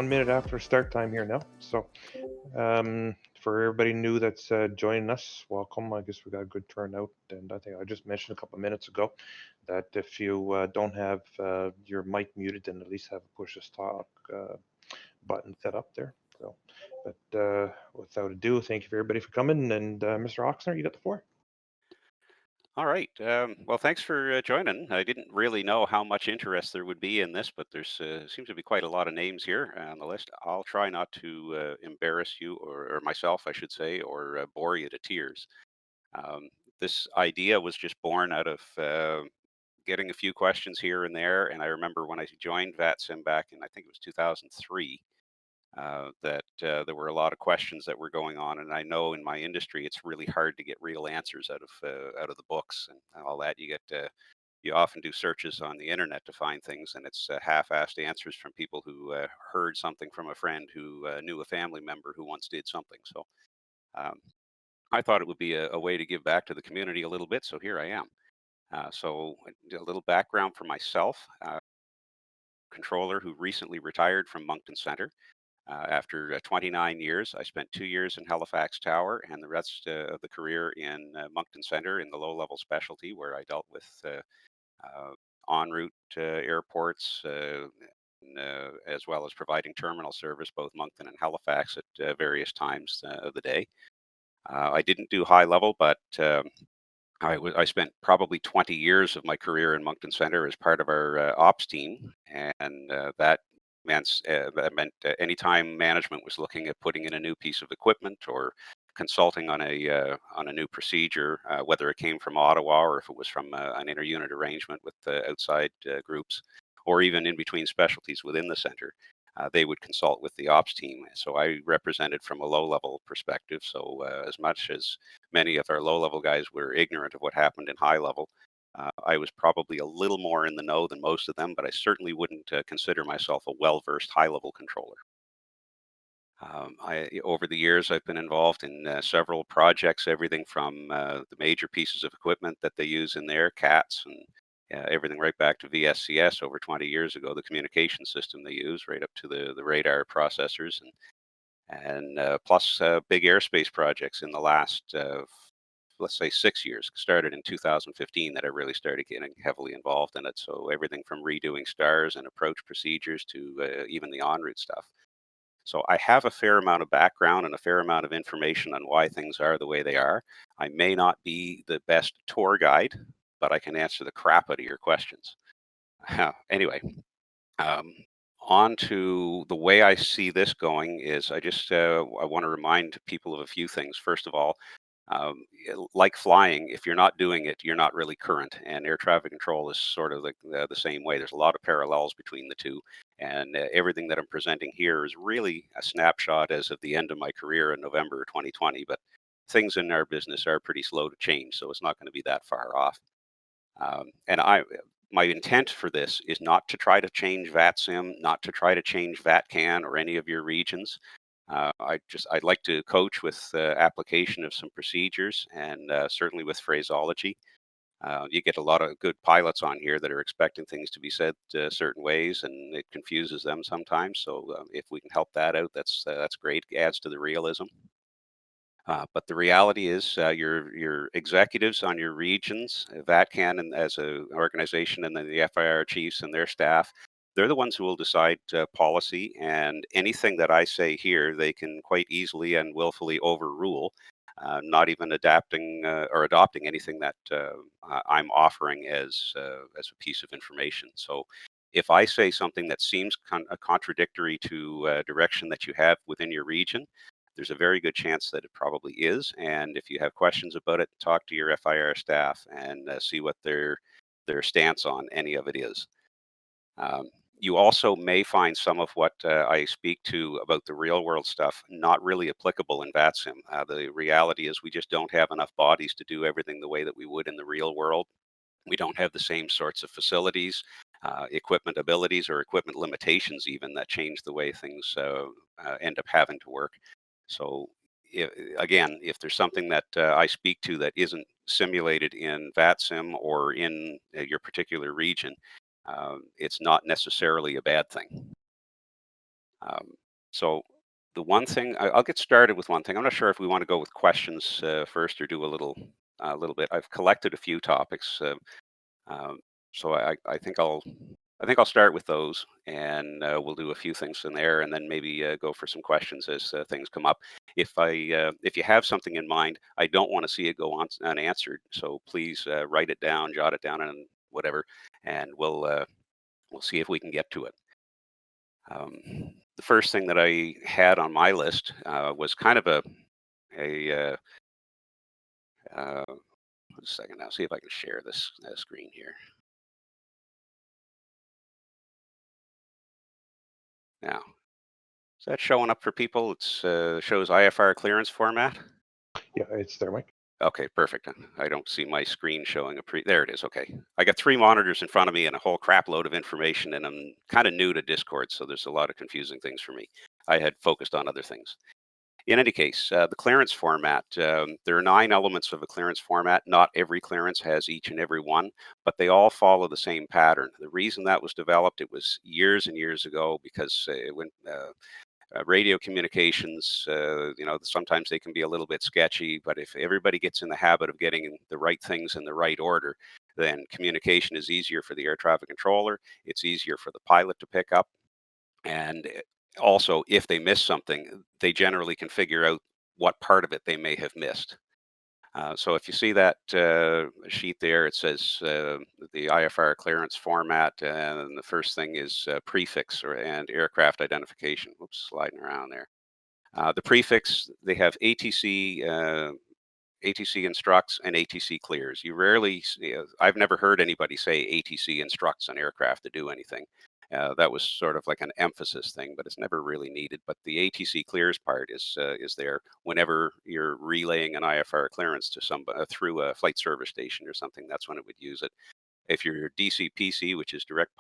1 minute after start time here now. So, for everybody new that's joining us, welcome. I guess we got a good turnout, and I think I just mentioned a couple of minutes ago that if you don't have your mic muted, then at least have a push to talk button set up there. So, but without ado, thank you for everybody for coming. And Mr. Oxner, you got the floor. All right. Well, thanks for joining. I didn't really know how much interest there would be in this, but there's seems to be quite a lot of names here on the list. I'll try not to embarrass you or myself, I should say, or bore you to tears. Um, this idea was just born out of getting a few questions here and there. And I remember when I joined VATCAN back in, I think it was 2003, that there were a lot of questions that were going on, and I know in my industry it's really hard to get real answers out of the books and all that. You often do searches on the internet to find things, and it's half-assed answers from people who heard something from a friend who knew a family member who once did something. So um, I thought it would be a way to give back to the community a little bit. So here I am. A little background for myself. Controller who recently retired from Moncton Center. After 29 years, I spent 2 years in Halifax Tower and the rest of the career in Moncton Center in the low-level specialty, where I dealt with uh, en route airports, as well as providing terminal service, both Moncton and Halifax at various times of the day. I didn't do high level, but I spent probably 20 years of my career in Moncton Center as part of our ops team, and that meant anytime management was looking at putting in a new piece of equipment or consulting on a new procedure, whether it came from Ottawa or if it was from an inter-unit arrangement with outside groups, or even in between specialties within the center. They would consult with the ops team. So I represented from a low level perspective. So as much as many of our low level guys were ignorant of what happened in high level, I was probably a little more in the know than most of them, but I certainly wouldn't consider myself a well versed high level controller. Over the years, I've been involved in several projects, everything from the major pieces of equipment that they use in their CATs and everything right back to VSCS over 20 years ago, the communication system they use, right up to the radar processors and plus big airspace projects in the last, let's say, 6 years. Started in 2015 that I really started getting heavily involved in it. So everything from redoing stars and approach procedures to even the en route stuff. So I have a fair amount of background and a fair amount of information on why things are the way they are. I may not be the best tour guide, but I can answer the crap out of your questions. Anyway, um, on to the way I see this going is I want to remind people of a few things. First of all, like flying, if you're not doing it, you're not really current. And air traffic control is sort of like the same way. There's a lot of parallels between the two. And everything that I'm presenting here is really a snapshot as of the end of my career in November 2020. But things in our business are pretty slow to change, so it's not going to be that far off. My intent for this is not to try to change VATSIM, not to try to change VATCAN or any of your regions. I'd like to coach with application of some procedures and certainly with phraseology. You get a lot of good pilots on here that are expecting things to be said certain ways, and it confuses them sometimes. So if we can help that out, that's great. Adds to the realism. But the reality is, your executives on your regions, VATCAN, and as an organization, and then the FIR chiefs and their staff, they're the ones who will decide policy. And anything that I say here, they can quite easily and willfully overrule, not even adapting or adopting anything that I'm offering as a piece of information. So. If I say something that seems contradictory to direction that you have within your region, there's a very good chance that it probably is. And if you have questions about it, talk to your FIR staff and see what their stance on any of it is. You also may find some of what I speak to about the real world stuff not really applicable in VATSIM. The reality is we just don't have enough bodies to do everything the way that we would in the real world. We don't have the same sorts of facilities, equipment abilities, or equipment limitations even that change the way things end up having to work. So again, if there's something that I speak to that isn't simulated in VATSIM or in your particular region, it's not necessarily a bad thing. Um, so the one thing I'll get started with one thing. I'm not sure if we want to go with questions first or do a little bit. I've collected a few topics, um, so I think I'll start with those, and we'll do a few things in there, and then maybe go for some questions as things come up. If you have something in mind, I don't want to see it go on unanswered. So please write it down, jot it down, and whatever, and we'll see if we can get to it. Um, the first thing that I had on my list was kind of a a second now. See if I can share this screen here. Now, is that showing up for people? It's shows IFR clearance format. Yeah, it's there, Mike. Okay, perfect. I don't see my screen showing a there it is. Okay. I got three monitors in front of me and a whole crap load of information, and I'm kind of new to Discord, so there's a lot of confusing things for me. I had focused on other things. In any case, the clearance format, there are 9 elements of a clearance format. Not every clearance has each and every one, but they all follow the same pattern. The reason that was developed, it was years and years ago because when radio communications, sometimes they can be a little bit sketchy, but if everybody gets in the habit of getting the right things in the right order, then communication is easier for the air traffic controller. It's easier for the pilot to pick up. And also, if they miss something, they generally can figure out what part of it they may have missed. So if you see that sheet there, it says the IFR clearance format, and the first thing is prefix and aircraft identification. Whoops, sliding around there. The prefix, they have ATC, ATC instructs and ATC clears. You rarely, I've never heard anybody say ATC instructs an aircraft to do anything. That was sort of like an emphasis thing, but it's never really needed. But the ATC clears part is there whenever you're relaying an IFR clearance to some through a flight service station or something. That's when it would use it. If you're DCPC, which is direct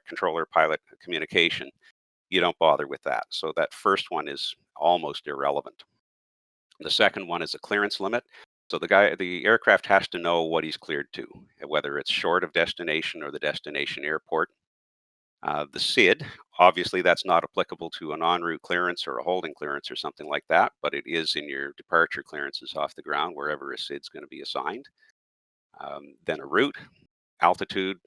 controller pilot communication, you don't bother with that. So that first one is almost irrelevant. The second one is a clearance limit. So the aircraft has to know what he's cleared to, whether it's short of destination or the destination airport. The SID, obviously, that's not applicable to an en route clearance or a holding clearance or something like that, but it is in your departure clearances off the ground, wherever a SID's going to be assigned. Then a route, altitude,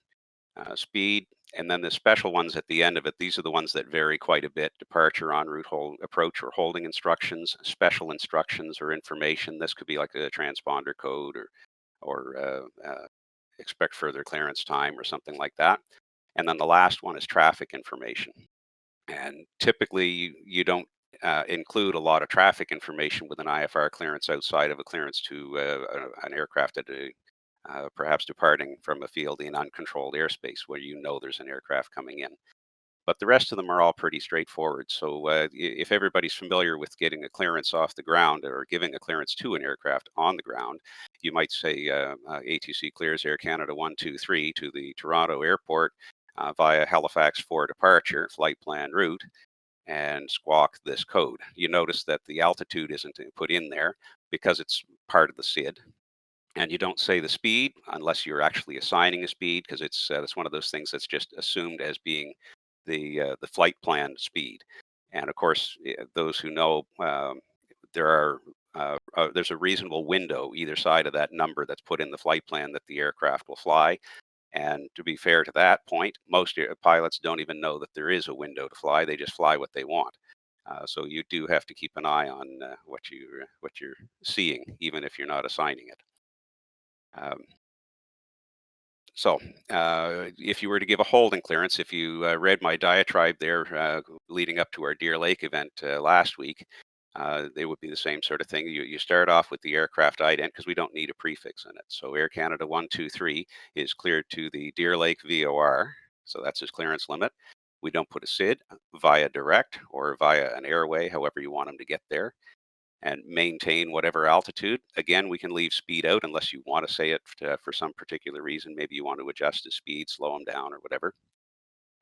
speed, and then the special ones at the end of it. These are the ones that vary quite a bit: departure, en route, approach, or holding instructions, special instructions or information. This could be like a transponder code or expect further clearance time or something like that. And then the last one is traffic information. And typically, you don't include a lot of traffic information with an IFR clearance outside of a clearance to an aircraft at perhaps departing from a field in uncontrolled airspace where you know there's an aircraft coming in. But the rest of them are all pretty straightforward. So if everybody's familiar with getting a clearance off the ground or giving a clearance to an aircraft on the ground, you might say ATC clears Air Canada 123 to the Toronto airport via Halifax for departure, flight plan route, and squawk this code. You notice that the altitude isn't put in there because it's part of the SID. And you don't say the speed unless you're actually assigning a speed, because it's one of those things that's just assumed as being the flight plan speed. And of course, those who know, there are there's a reasonable window either side of that number that's put in the flight plan that the aircraft will fly. And to be fair to that point, most pilots don't even know that there is a window to fly. They just fly what they want. So you do have to keep an eye on what you're seeing, even if you're not assigning it. Um, so, if you were to give a holding clearance, if you read my diatribe there leading up to our Deer Lake event last week, they would be the same sort of thing. You start off with the aircraft ident because we don't need a prefix in it. So Air Canada 123 is cleared to the Deer Lake VOR. So that's his clearance limit. We don't put a SID via direct or via an airway, however you want them to get there, and maintain whatever altitude. Again, we can leave speed out unless you want to say it for some particular reason. Maybe you want to adjust his speed, slow him down, or whatever.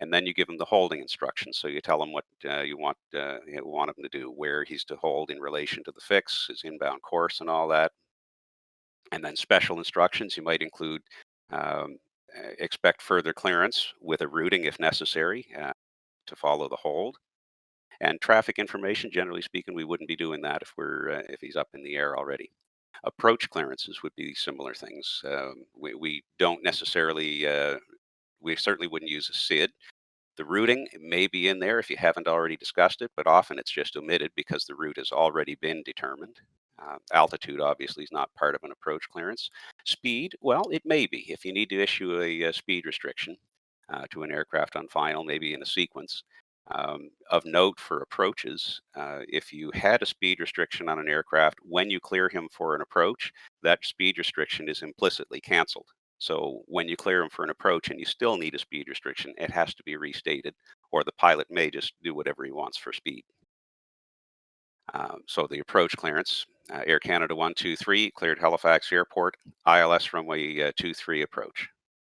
And then you give him the holding instructions. So you tell him what you want him to do, where he's to hold in relation to the fix, his inbound course, and all that. And then special instructions, you might include expect further clearance with a routing if necessary. to follow the hold. And traffic information, generally speaking, we wouldn't be doing that if he's up in the air already. Approach clearances would be similar things. We don't necessarily, we certainly wouldn't use a SID. The routing may be in there if you haven't already discussed it, but often it's just omitted because the route has already been determined. Altitude obviously is not part of an approach clearance. Speed, well, it may be. If you need to issue a speed restriction to an aircraft on final, maybe in a sequence. Of note for approaches, if you had a speed restriction on an aircraft, when you clear him for an approach, that speed restriction is implicitly canceled. So when you clear him for an approach and you still need a speed restriction, it has to be restated, or the pilot may just do whatever he wants for speed. So the approach clearance, Air Canada 123 cleared Halifax Airport, ILS runway 23 approach.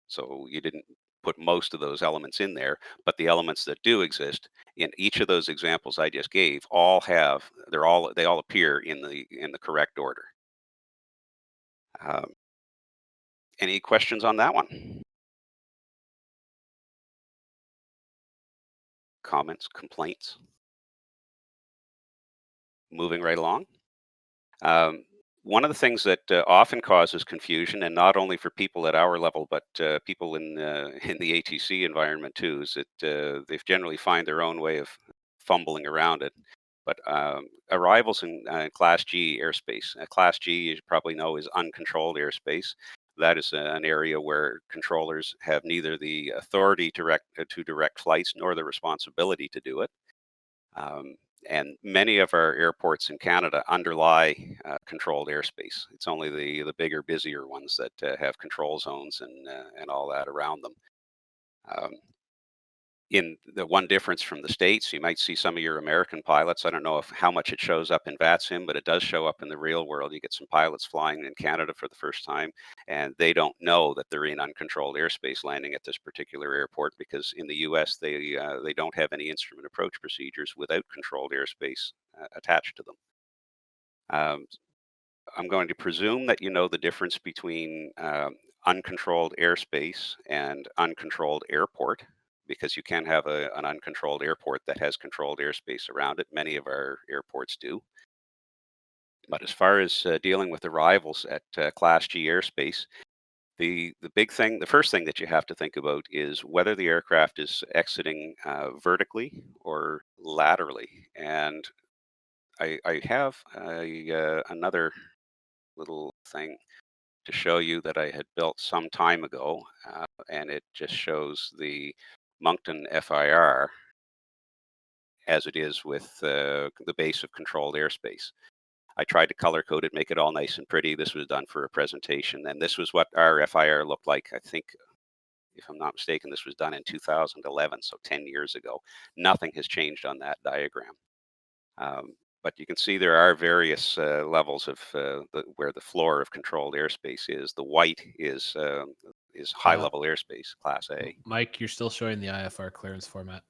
So you didn't put most of those elements in there, but the elements that do exist in each of those examples I just gave they all appear in the correct order. Um, any questions on that one? Comments, complaints? Moving right along. Um, One of the things that often causes confusion, and not only for people at our level, but people in in the ATC environment too, is that they generally find their own way of fumbling around it. But arrivals in Class G airspace. Class G, you probably know, is uncontrolled airspace. That is an area where controllers have neither the authority to direct flights nor the responsibility to do it. Um, and many of our airports in Canada underlie controlled airspace. It's only the bigger, busier ones that have control zones and all that around them. Um, in the one difference from the States, you might see some of your American pilots. I don't know if how much it shows up in VATSIM, but it does show up in the real world. You get some pilots flying in Canada for the first time, and they don't know that they're in uncontrolled airspace landing at this particular airport because in the U.S. They don't have any instrument approach procedures without controlled airspace attached to them. Um, I'm going to presume that you know the difference between uncontrolled airspace and uncontrolled airport, because you can have an uncontrolled airport that has controlled airspace around it. Many of our airports do. But as far as dealing with arrivals at Class G airspace, the first thing that you have to think about is whether the aircraft is exiting vertically or laterally. And I have another little thing to show you that I had built some time ago, and it just shows the Moncton FIR as it is with the base of controlled airspace. I tried to color code it, make it all nice and pretty. This was done for a presentation, and this was what our FIR looked like. I think, if I'm not mistaken, this was done in 2011, so 10 years ago. Nothing has changed on that diagram. But you can see there are various levels of where the floor of controlled airspace is. The white is high level airspace, Class A. Mike, you're still showing the IFR clearance format.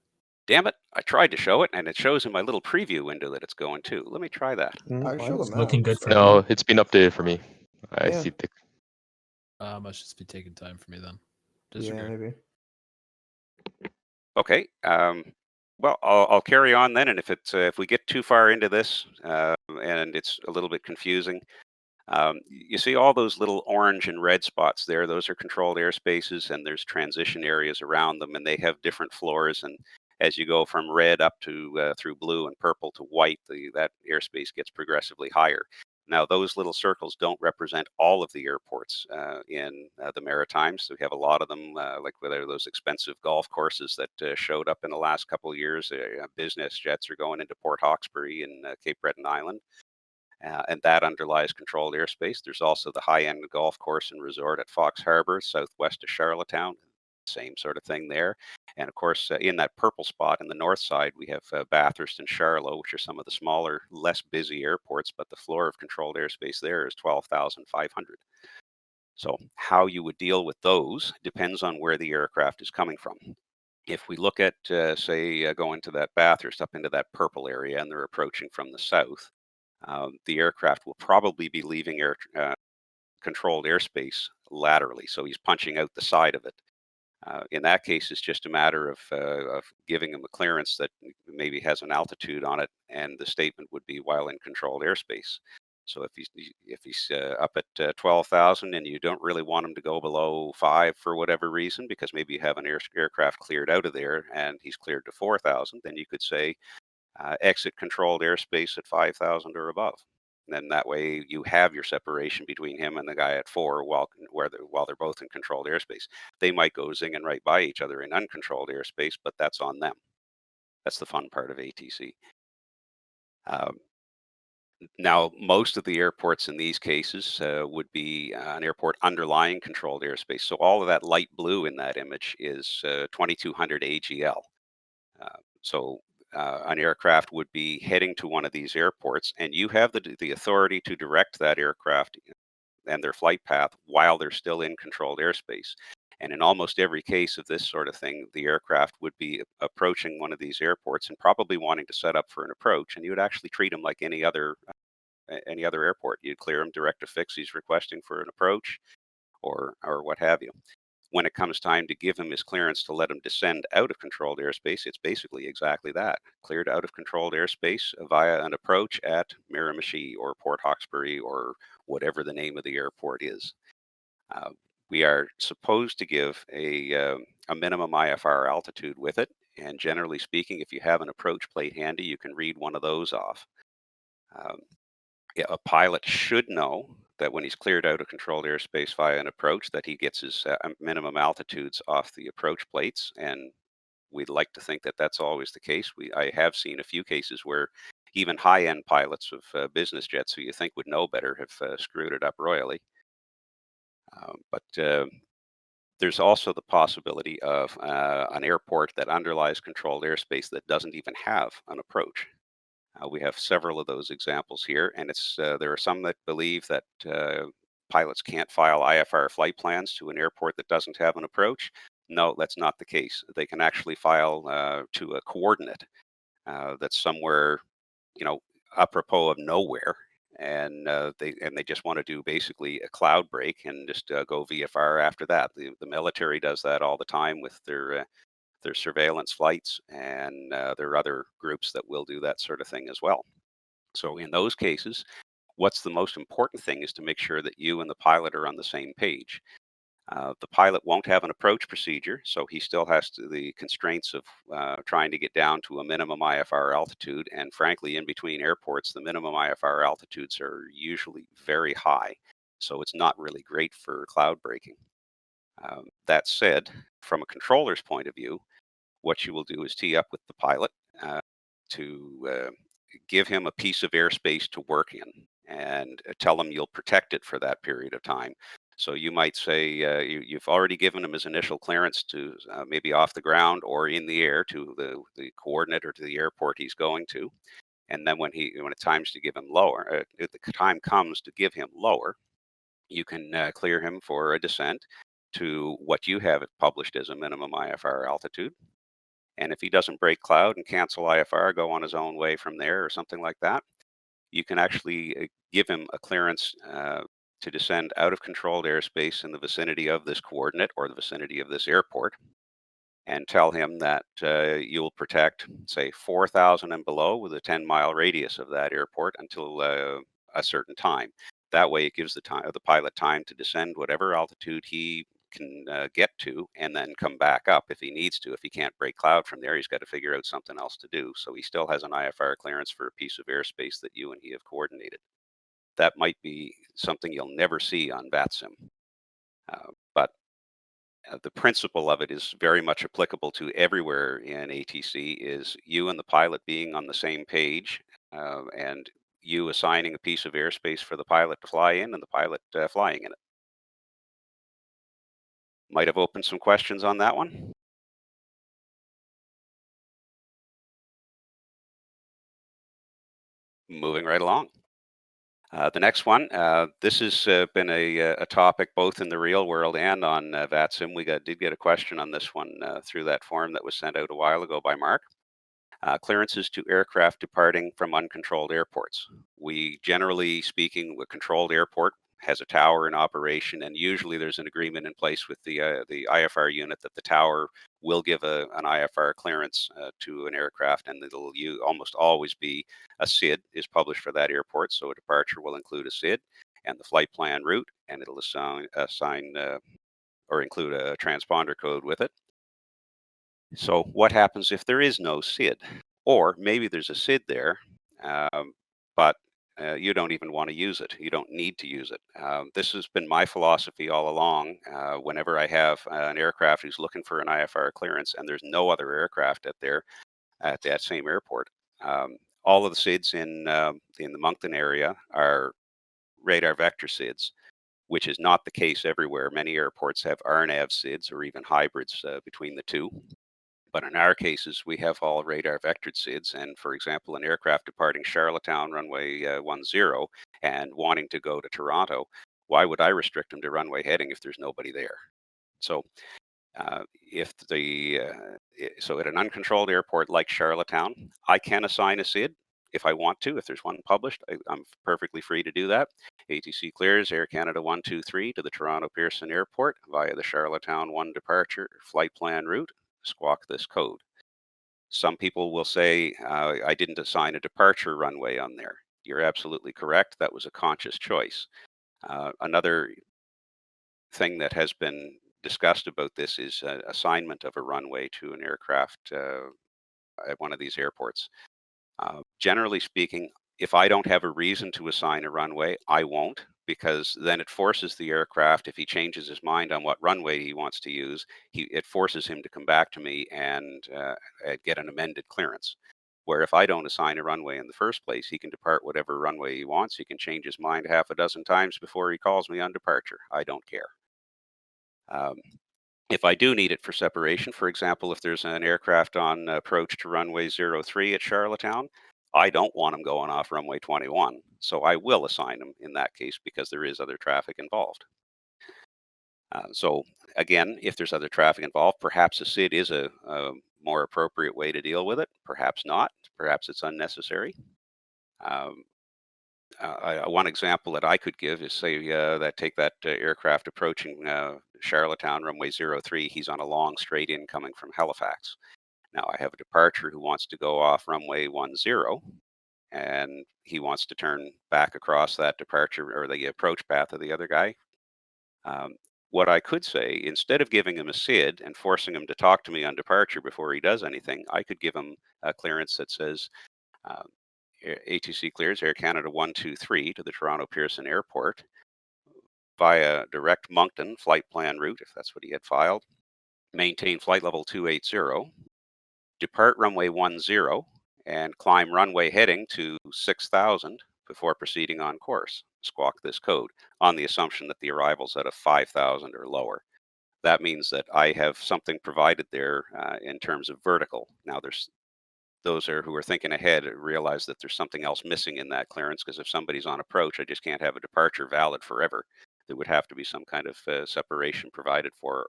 Damn it! I tried to show it, and it shows in my little preview window that it's going to. Let me try that. I show Fine. them now. Looking good for so- me. No, it's been updated for me. I Yeah. see the Must just be taking time for me then. Yeah, Disregard. maybe. Okay. Well, I'll carry on then, and if we get too far into this and it's a little bit confusing, you see all those little orange and red spots there. Those are controlled airspaces, and there's transition areas around them, and they have different floors. And as you go from red up to through blue and purple to white, that airspace gets progressively higher. Now, those little circles don't represent all of the airports in the Maritimes. So we have a lot of them, like whether those expensive golf courses that showed up in the last couple of years. Business jets are going into Port Hawkesbury and Cape Breton Island. And that underlies controlled airspace. There's also the high-end golf course and resort at Fox Harbor, southwest of Charlottetown. Same sort of thing there. And of course, in that purple spot in the north side, we have Bathurst and Charlotte, which are some of the smaller, less busy airports, but the floor of controlled airspace there is 12,500. So how you would deal with those depends on where the aircraft is coming from. If we look at, say, going to that Bathurst up into that purple area and they're approaching from the south, the aircraft will probably be leaving controlled airspace laterally. So he's punching out the side of it. In that case, it's just a matter of giving him a clearance that maybe has an altitude on it, and the statement would be while in controlled airspace. So if he's up at 12,000 and you don't really want him to go below 5 for whatever reason, because maybe you have an aircraft cleared out of there and he's cleared to 4,000, then you could say exit controlled airspace at 5,000 or above. And then that way you have your separation between him and the guy at 4 while they're both in controlled airspace. They might go zinging right by each other in uncontrolled airspace, but that's on them. That's the fun part of ATC. Now, most of the airports in these cases would be an airport underlying controlled airspace. So all of that light blue in that image is 2200 AGL. So an aircraft would be heading to one of these airports, and you have the authority to direct that aircraft and their flight path while they're still in controlled airspace. And in almost every case of this sort of thing, the aircraft would be approaching one of these airports and probably wanting to set up for an approach, and you would actually treat them like any other airport. You'd clear him direct to fix. He's requesting for an approach or what have you. When it comes time to give him his clearance to let him descend out of controlled airspace, it's basically exactly that. Cleared out of controlled airspace via an approach at Miramichi or Port Hawkesbury or whatever the name of the airport is. We are supposed to give a minimum IFR altitude with it. And generally speaking, if you have an approach plate handy, you can read one of those off. Yeah, a pilot should know that when he's cleared out of controlled airspace via an approach, that he gets his minimum altitudes off the approach plates, and we'd like to think that that's always the case. I have seen a few cases where even high-end pilots of business jets, who you think would know better, have screwed it up royally. But there's also the possibility of an airport that underlies controlled airspace that doesn't even have an approach. We have several of those examples here, and there are some that believe that pilots can't file IFR flight plans to an airport that doesn't have an approach. No, that's not the case. They can actually file to a coordinate that's somewhere, apropos of nowhere, and they just want to do basically a cloud break and just go VFR after that. The military does that all the time with their surveillance flights, and there are other groups that will do that sort of thing as well. So in those cases, what's the most important thing is to make sure that you and the pilot are on the same page. The pilot won't have an approach procedure, so he still has the constraints of trying to get down to a minimum IFR altitude. And frankly, in between airports, the minimum IFR altitudes are usually very high, so it's not really great for cloud breaking. That said, from a controller's point of view, what you will do is tee up with the pilot to give him a piece of airspace to work in and tell him you'll protect it for that period of time. So you might say you've already given him his initial clearance to maybe off the ground or in the air to the coordinate or to the airport he's going to. And then when it's time to give him lower, if the time comes to give him lower, you can clear him for a descent to what you have published as a minimum IFR altitude. And if he doesn't break cloud and cancel IFR, go on his own way from there or something like that, you can actually give him a clearance to descend out of controlled airspace in the vicinity of this coordinate or the vicinity of this airport, and tell him that you'll protect, say, 4,000 and below with a 10-mile radius of that airport until a certain time. That way, it gives the pilot time to descend whatever altitude he can get to, and then come back up if he needs to. If he can't break cloud from there, he's got to figure out something else to do. So he still has an IFR clearance for a piece of airspace that you and he have coordinated. That might be something you'll never see on VATSIM, but the principle of it is very much applicable to everywhere in ATC. Is you and the pilot being on the same page, and you assigning a piece of airspace for the pilot to fly in and the pilot flying in it. Might have opened some questions on that one. Moving right along. The next one, this has been a topic both in the real world and on VATSIM. We did get a question on this one through that form that was sent out a while ago by Mark. Clearances to aircraft departing from uncontrolled airports. We, generally speaking, a controlled airport has a tower in operation, and usually there's an agreement in place with the IFR unit that the tower will give an IFR clearance to an aircraft, and it'll almost always be a SID is published for that airport. So a departure will include a SID and the flight plan route, and it'll assign or include a transponder code with it. So what happens if there is no SID? Or maybe there's a SID there, but you don't even want to use it. You don't need to use it. This has been my philosophy all along. Whenever I have an aircraft who's looking for an IFR clearance and there's no other aircraft at that same airport, all of the SIDs in the Moncton area are radar vector SIDs, which is not the case everywhere. Many airports have RNAV SIDs or even hybrids between the two. But in our cases, we have all radar vectored SIDs. And for example, an aircraft departing Charlottetown runway 10 and wanting to go to Toronto, why would I restrict them to runway heading if there's nobody there? So so at an uncontrolled airport like Charlottetown, I can assign a SID if I want to. If there's one published, I'm perfectly free to do that. ATC clears Air Canada 123 to the Toronto Pearson Airport via the Charlottetown 1 departure flight plan route. Squawk this code. Some people will say, I didn't assign a departure runway on there. You're absolutely correct. That was a conscious choice. Another thing that has been discussed about this is assignment of a runway to an aircraft at one of these airports. Generally speaking, if I don't have a reason to assign a runway, I won't, because then it forces the aircraft, if he changes his mind on what runway he wants to use, it forces him to come back to me and get an amended clearance. Where if I don't assign a runway in the first place, he can depart whatever runway he wants. He can change his mind half a dozen times before he calls me on departure. I don't care. If I do need it for separation, for example, if there's an aircraft on approach to runway 03 at Charlottetown, I don't want them going off runway 21. So I will assign them in that case because there is other traffic involved. So again, if there's other traffic involved, perhaps a SID is a more appropriate way to deal with it. Perhaps not. Perhaps it's unnecessary. One example that I could give is say that take that aircraft approaching Charlottetown runway 03. He's on a long straight in coming from Halifax. Now I have a departure who wants to go off runway 10, and he wants to turn back across that departure or the approach path of the other guy. What I could say, instead of giving him a SID and forcing him to talk to me on departure before he does anything, I could give him a clearance that says, ATC clears Air Canada 123 to the Toronto Pearson Airport via direct Moncton flight plan route, if that's what he had filed. Maintain flight level 280, depart runway 10, and climb runway heading to 6,000 before proceeding on course. Squawk this code on the assumption that the arrival's at a 5,000 or lower. That means that I have something provided there in terms of vertical. Now, there's those who are thinking ahead realize that there's something else missing in that clearance, because if somebody's on approach, I just can't have a departure valid forever. There would have to be some kind of separation provided for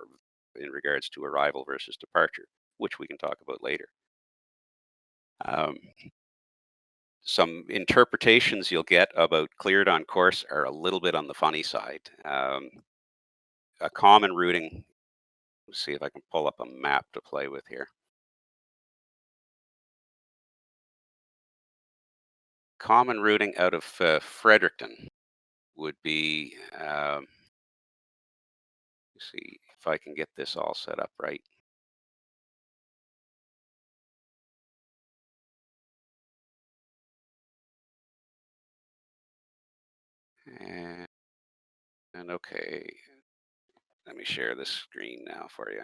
in regards to arrival versus departure, which we can talk about later. Some interpretations you'll get about cleared on course are a little bit on the funny side. A common routing, let's see if I can pull up a map to play with here. Common routing out of Fredericton would be, let's see if I can get this all set up right. And okay, let me share this screen now for you.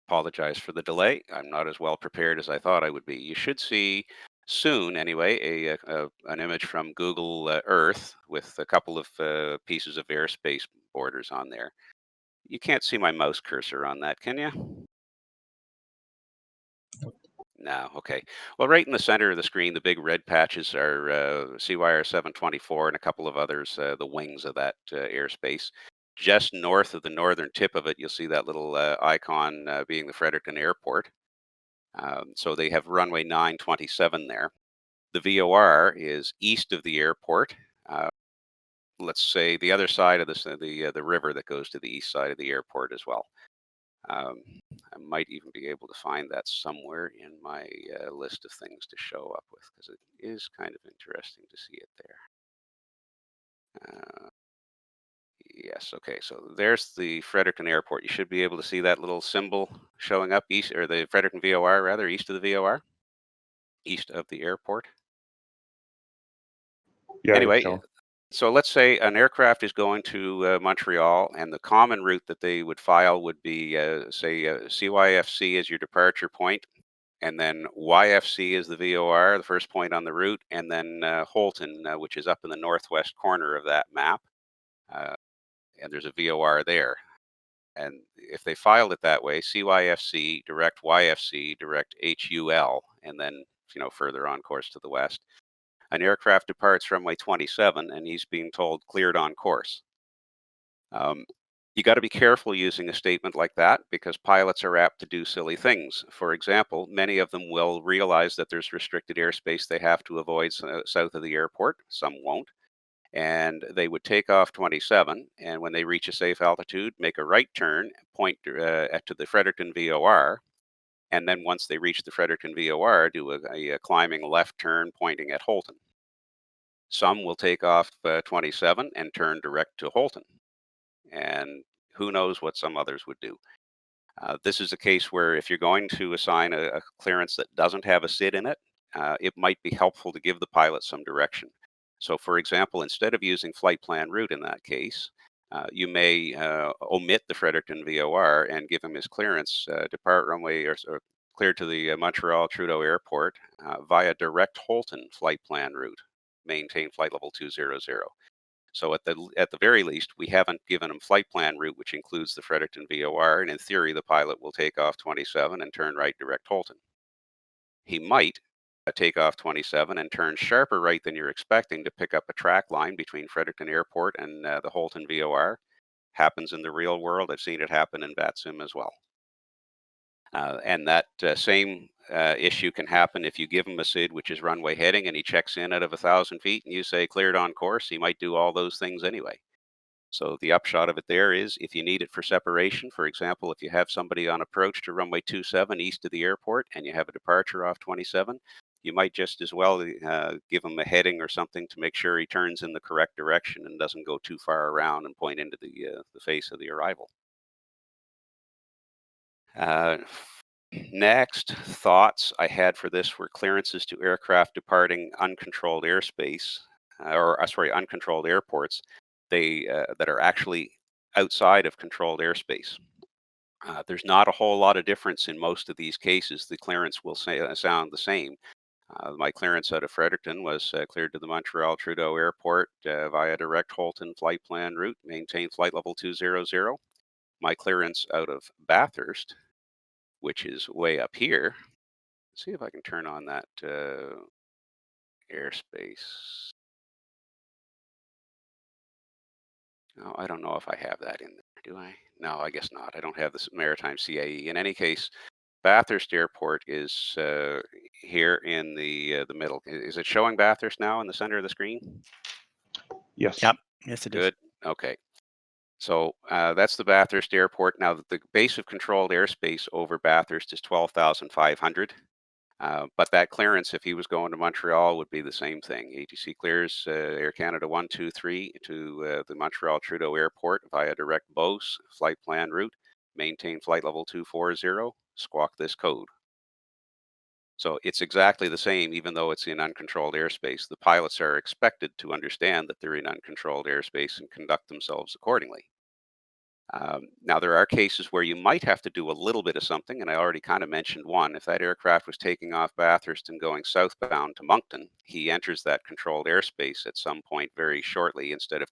Apologize for the delay. I'm not as well prepared as I thought I would be. You should see soon, anyway, an image from Google Earth with a couple of pieces of airspace borders on there. You can't see my mouse cursor on that, can you? No, okay. Well, right in the center of the screen, the big red patches are CYR 724 and a couple of others, the wings of that airspace. Just north of the northern tip of it, you'll see that little icon being the Fredericton Airport. So they have runway 927 there. The VOR is east of the airport. Let's say the other side of the river that goes to the east side of the airport as well. I might even be able to find that somewhere in my list of things to show up with, because it is kind of interesting to see it there. Yes, okay, so there's the Fredericton Airport. You should be able to see that little symbol showing up east, or the Fredericton VOR rather, east of the VOR, east of the airport. Yeah, Anyway, John. so let's say an aircraft is going to Montreal, and the common route that they would file would be, say, CYFC as your departure point, and then YFC is the VOR, the first point on the route, and then Holton, which is up in the northwest corner of that map, and there's a VOR there. And if they filed it that way, CYFC, direct YFC, direct HUL, and then further on course to the west, an aircraft departs runway 27 and he's being told cleared on course. You got to be careful using a statement like that, because pilots are apt to do silly things. For example, many of them will realize that there's restricted airspace they have to avoid south of the airport. Some won't. And they would take off 27. And when they reach a safe altitude, make a right turn, point to the Fredericton VOR. And then once they reach the Fredericton VOR, do a climbing left turn pointing at Holton. Some will take off 27 and turn direct to Holton. And who knows what some others would do. This is a case where if you're going to assign a clearance that doesn't have a SID in it, it might be helpful to give the pilot some direction. So for example, instead of using flight plan route in that case, you may omit the Fredericton VOR and give him his clearance, depart runway or clear to the Montreal Trudeau Airport via direct Holton flight plan route, maintain flight level 200. So at the very least, we haven't given him flight plan route, which includes the Fredericton VOR, and in theory, the pilot will take off 27 and turn right direct Holton. He might take off 27 and turn sharper right than you're expecting to pick up a track line between Fredericton Airport and the Holton VOR. Happens in the real world. I've seen it happen in VATSIM as well. And that same issue can happen if you give him a SID, which is runway heading, and he checks in out of 1,000 feet and you say cleared on course. He might do all those things anyway. So the upshot of it there is, if you need it for separation, for example, if you have somebody on approach to runway 27 east of the airport and you have a departure off 27, you might just as well give him a heading or something to make sure he turns in the correct direction and doesn't go too far around and point into the face of the arrival. Next thoughts I had for this were clearances to aircraft departing uncontrolled airspace, uncontrolled airports. That are actually outside of controlled airspace. There's not a whole lot of difference in most of these cases. The clearance will sound the same. My clearance out of Fredericton was cleared to the Montreal Trudeau Airport via direct Holton flight plan route, maintain flight level 200. My clearance out of Bathurst, which is way up here. Let's see if I can turn on that airspace. No, I don't know if I have that in there, do I? No, I guess not. I don't have this maritime CAE. In any case, Bathurst Airport is here in the middle. Is it showing Bathurst now in the center of the screen? Yes. Yep. Yes, it is. Good. Okay. So that's the Bathurst Airport. Now, the base of controlled airspace over Bathurst is 12,500. But that clearance, if he was going to Montreal, would be the same thing. ATC clears Air Canada 123 to the Montreal Trudeau Airport via direct Beauce flight plan route. Maintain flight level 240. Squawk this code. So it's exactly the same, even though it's in uncontrolled airspace. The pilots are expected to understand that they're in uncontrolled airspace and conduct themselves accordingly. Now, there are cases where you might have to do a little bit of something, and I already kind of mentioned one. If that aircraft was taking off Bathurst and going southbound to Moncton, he enters that controlled airspace at some point very shortly, instead of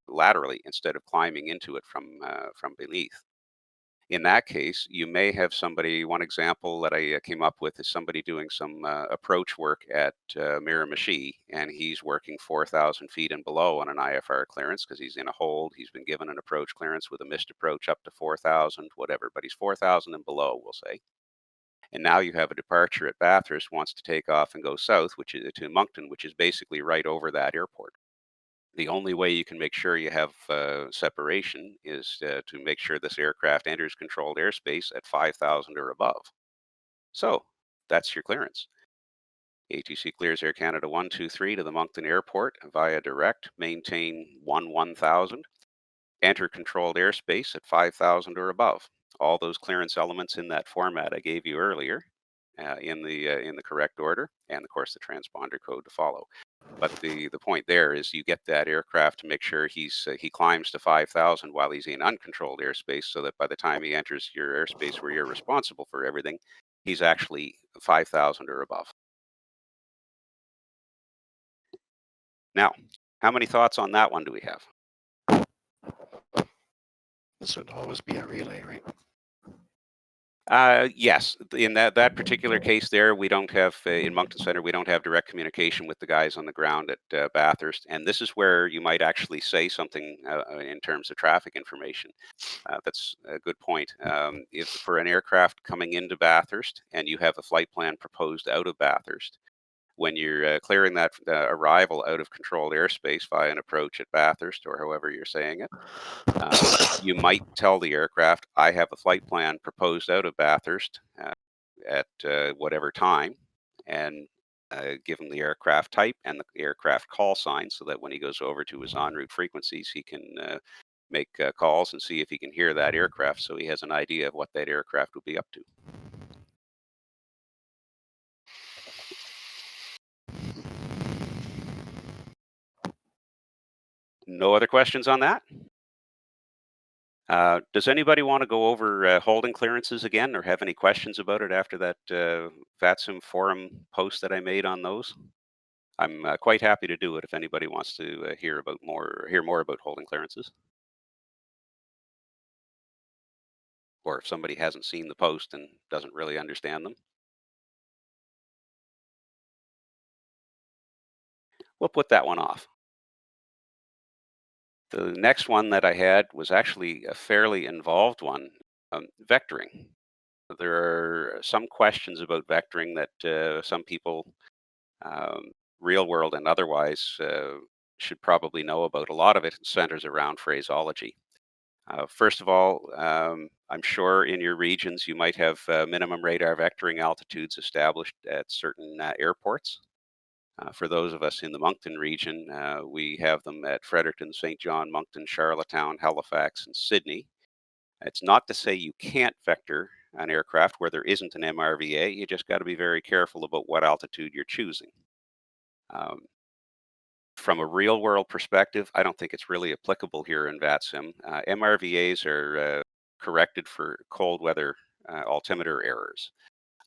laterally, instead of climbing into it from beneath. In that case, you may have somebody. One example that I came up with is somebody doing some approach work at Miramichi, and he's working 4,000 feet and below on an IFR clearance because he's in a hold. He's been given an approach clearance with a missed approach up to 4,000, whatever, but he's 4,000 and below, we'll say. And now you have a departure at Bathurst wants to take off and go south, which is to Moncton, which is basically right over that airport. The only way you can make sure you have separation is to make sure this aircraft enters controlled airspace at 5,000 or above. So that's your clearance. ATC clears Air Canada 123 to the Moncton Airport via direct, maintain 1000, enter controlled airspace at 5,000 or above. All those clearance elements in that format I gave you earlier in the correct order, and of course the transponder code to follow. But the point there is you get that aircraft to make sure he climbs to 5,000 while he's in uncontrolled airspace, so that by the time he enters your airspace where you're responsible for everything, he's actually 5,000 or above. Now, how many thoughts on that one do we have? This would always be a relay, right? Yes, in that particular case there, we don't have, in Moncton Centre, we don't have direct communication with the guys on the ground at Bathurst. And this is where you might actually say something in terms of traffic information. That's a good point. If for an aircraft coming into Bathurst and you have a flight plan proposed out of Bathurst, when you're clearing that arrival out of controlled airspace via an approach at Bathurst or however you're saying it, you might tell the aircraft, I have a flight plan proposed out of Bathurst at whatever time, and give him the aircraft type and the aircraft call sign so that when he goes over to his en route frequencies, he can make calls and see if he can hear that aircraft so he has an idea of what that aircraft will be up to. No other questions on that? Does anybody want to go over holding clearances again or have any questions about it after that VATSIM forum post that I made on those? I'm quite happy to do it if anybody wants to hear more about holding clearances. Or if somebody hasn't seen the post and doesn't really understand them. We'll put that one off. The next one that I had was actually a fairly involved one, vectoring. There are some questions about vectoring that some people, real world and otherwise, should probably know about. A lot of it centers around phraseology. First of all, I'm sure in your regions you might have minimum radar vectoring altitudes established at certain airports. For those of us in the Moncton region, we have them at Fredericton, St. John, Moncton, Charlottetown, Halifax, and Sydney. It's not to say you can't vector an aircraft where there isn't an MRVA. You just got to be very careful about what altitude you're choosing. Um, from a real world perspective, I don't think it's really applicable here in VATSIM. MRVAs are corrected for cold weather altimeter errors.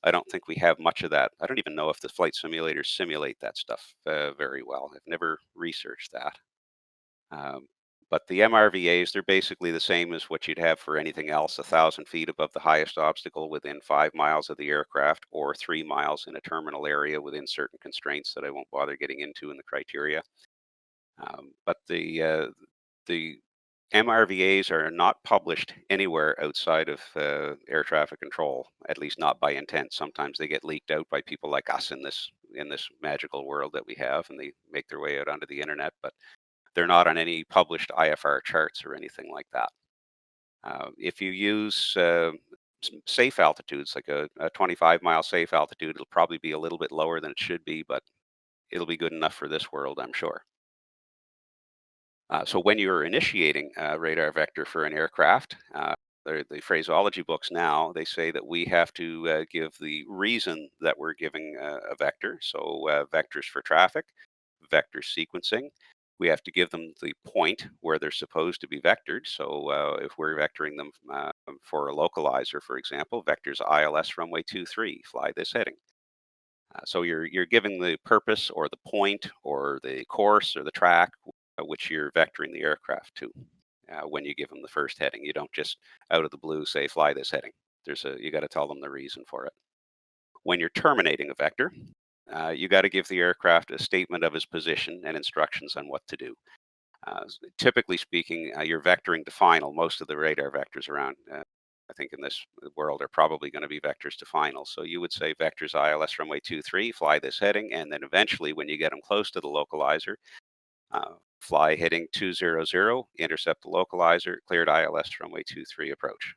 I don't think we have much of that. I don't even know if the flight simulators simulate that stuff very well. I've never researched that. But the MRVAs, they're basically the same as what you'd have for anything else, 1,000 feet above the highest obstacle within 5 miles of the aircraft, or 3 miles in a terminal area within certain constraints that I won't bother getting into in the criteria. But the MRVAs are not published anywhere outside of air traffic control, at least not by intent. Sometimes they get leaked out by people like us in this magical world that we have, and they make their way out onto the internet. But they're not on any published IFR charts or anything like that. If you use safe altitudes, like a 25-mile safe altitude, it'll probably be a little bit lower than it should be, but it'll be good enough for this world, I'm sure. So when you're initiating a radar vector for an aircraft, the phraseology books now, they say that we have to give the reason that we're giving a vector. So vectors for traffic, vector sequencing. We have to give them the point where they're supposed to be vectored. So if we're vectoring them for a localizer, for example, vectors ILS runway 23, fly this heading. So you're giving the purpose or the point or the course or the track which you're vectoring the aircraft to when you give them the first heading. You don't just out of the blue say fly this heading. You got to tell them the reason for it. When you're terminating a vector, you got to give the aircraft a statement of his position and instructions on what to do. Typically speaking, you're vectoring to final. Most of the radar vectors around I think in this world are probably going to be vectors to final. So you would say vectors ILS runway 23, fly this heading, and then eventually when you get them close to the localizer, fly heading 200, intercept the localizer, cleared ILS runway 23 approach.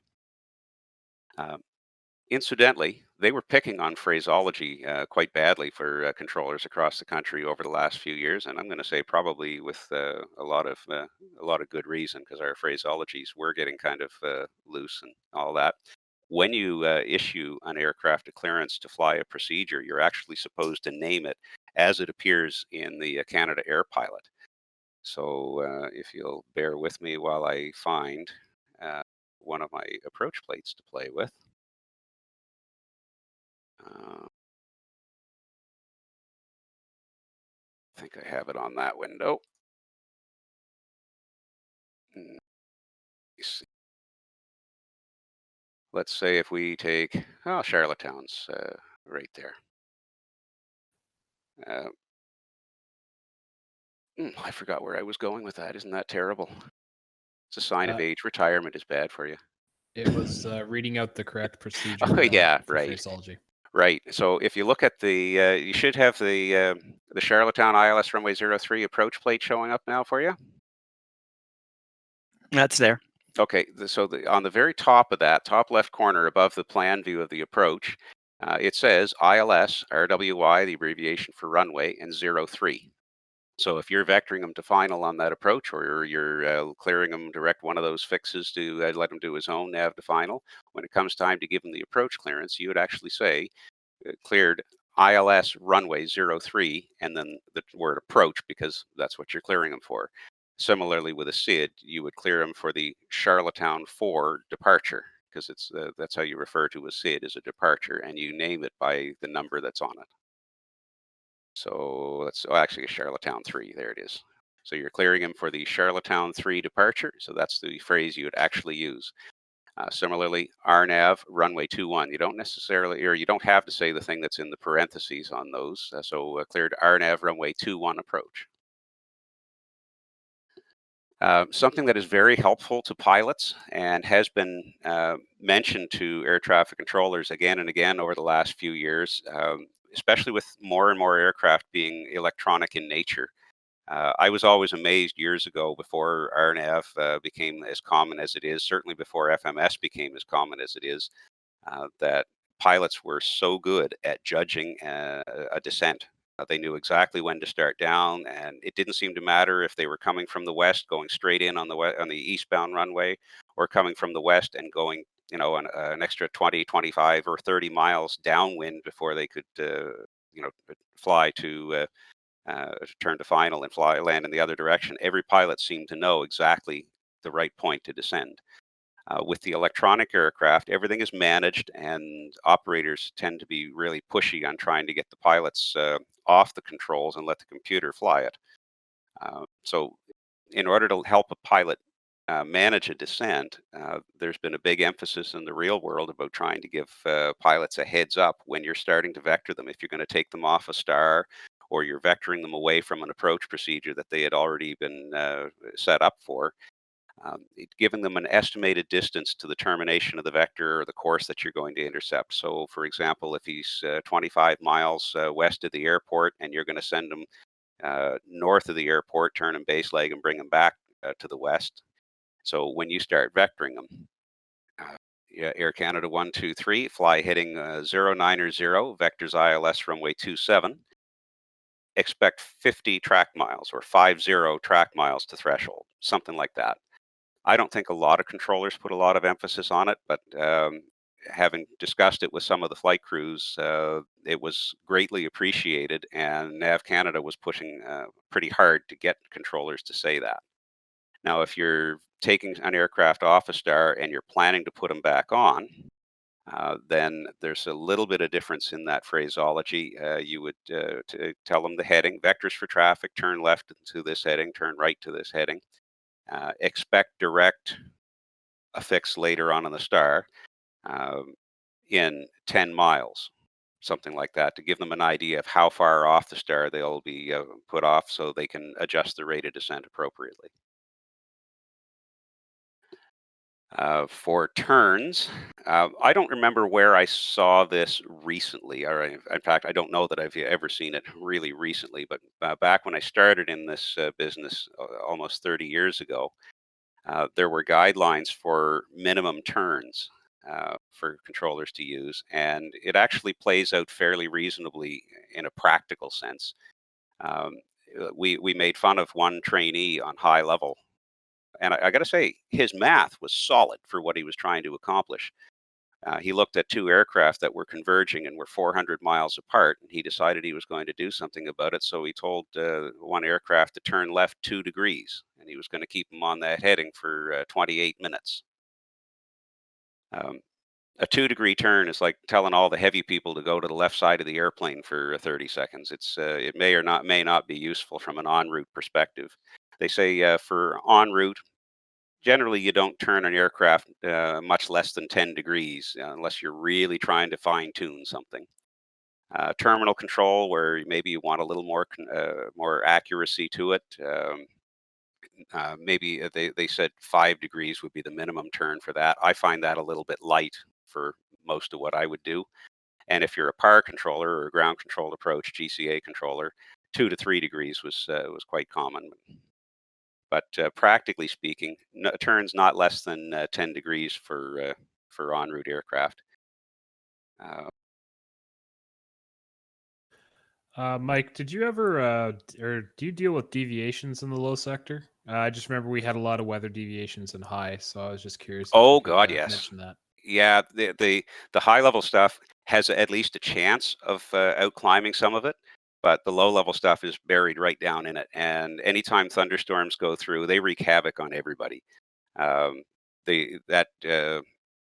Incidentally, they were picking on phraseology quite badly for controllers across the country over the last few years, and I'm going to say probably with a lot of good reason, because our phraseologies were getting kind of loose and all that. When you issue an aircraft a clearance to fly a procedure, you're actually supposed to name it as it appears in the Canada Air Pilot. So if you'll bear with me while I find one of my approach plates to play with. I think I have it on that window. Let me see. Let's say if we take, Charlottetown's right there. I forgot where I was going with that. Isn't that terrible? It's a sign of age. Retirement is bad for you. It was reading out the correct procedure. Oh, yeah, for right. phraseology. Right. So if you look at the, you should have the Charlottetown ILS runway 03 approach plate showing up now for you. That's there. Okay, so on the very top of that, top left corner above the plan view of the approach, it says ILS, RWY, the abbreviation for runway, and 03. So if you're vectoring them to final on that approach, or you're clearing them direct one of those fixes to let him do his own nav to final, when it comes time to give him the approach clearance, you would actually say, cleared ILS runway 03, and then the word approach, because that's what you're clearing them for. Similarly, with a SID, you would clear them for the Charlottetown 4 departure, because that's how you refer to a SID, as a departure, and you name it by the number that's on it. So actually a Charlottetown 3, there it is. So you're clearing him for the Charlottetown 3 departure, so that's the phrase you would actually use. Similarly, RNAV runway 21. You don't necessarily, or you don't have to say the thing that's in the parentheses on those. Cleared RNAV runway 21 approach. Something that is very helpful to pilots and has been mentioned to air traffic controllers again and again over the last few years, especially with more and more aircraft being electronic in nature. I was always amazed years ago, before RNAV became as common as it is, certainly before FMS became as common as it is, that pilots were so good at judging a descent. They knew exactly when to start down, and it didn't seem to matter if they were coming from the west, going straight in on the eastbound runway, or coming from the west and going, an extra 20, 25, or 30 miles downwind before they could, fly to turn to final and land in the other direction. Every pilot seemed to know exactly the right point to descend. With the electronic aircraft, everything is managed, and operators tend to be really pushy on trying to get the pilots off the controls and let the computer fly it. So in order to help a pilot manage a descent, there's been a big emphasis in the real world about trying to give pilots a heads up when you're starting to vector them. If you're going to take them off a star, or you're vectoring them away from an approach procedure that they had already been set up for, giving them an estimated distance to the termination of the vector or the course that you're going to intercept. So, for example, if he's 25 miles west of the airport and you're going to send him north of the airport, turn him base leg and bring him back to the west. So when you start vectoring them, Air Canada 123, fly heading 090, vectors ILS runway 27. Expect 50 track miles, or 50 track miles to threshold, something like that. I don't think a lot of controllers put a lot of emphasis on it, but having discussed it with some of the flight crews, it was greatly appreciated, and Nav Canada was pushing pretty hard to get controllers to say that. Now, if you're taking an aircraft off a star and you're planning to put them back on, then there's a little bit of difference in that phraseology. You would tell them the heading, vectors for traffic, turn left to this heading, turn right to this heading. Expect direct affix later on in the star in 10 miles, something like that, to give them an idea of how far off the star they'll be put off, so they can adjust the rate of descent appropriately. For turns, I don't remember where I saw this recently, or in fact, I don't know that I've ever seen it really recently. But back when I started in this business almost 30 years ago, there were guidelines for minimum turns for controllers to use, and it actually plays out fairly reasonably in a practical sense. Um, we made fun of one trainee on high level, and I got to say, his math was solid for what he was trying to accomplish. He looked at two aircraft that were converging and were 400 miles apart, and he decided he was going to do something about it. So he told one aircraft to turn left 2 degrees, and he was going to keep them on that heading for 28 minutes. Um, a 2 degree turn is like telling all the heavy people to go to the left side of the airplane for 30 seconds. It may not be useful from an en route perspective. They say for en route, generally you don't turn an aircraft much less than 10 degrees unless you're really trying to fine tune something. Terminal control, where maybe you want a little more accuracy to it. Maybe they said 5 degrees would be the minimum turn for that. I find that a little bit light for most of what I would do. And if you're a power controller or a ground controlled approach GCA controller, 2 to 3 degrees was quite common. But practically speaking, turns not less than 10 degrees for en route aircraft. Mike, did you ever or do you deal with deviations in the low sector? I just remember we had a lot of weather deviations in high, so I was just curious if you Oh could God, yes. mention that. Yeah, the high level stuff has at least a chance of out climbing some of it, but the low level stuff is buried right down in it. And anytime thunderstorms go through, they wreak havoc on everybody. Um, that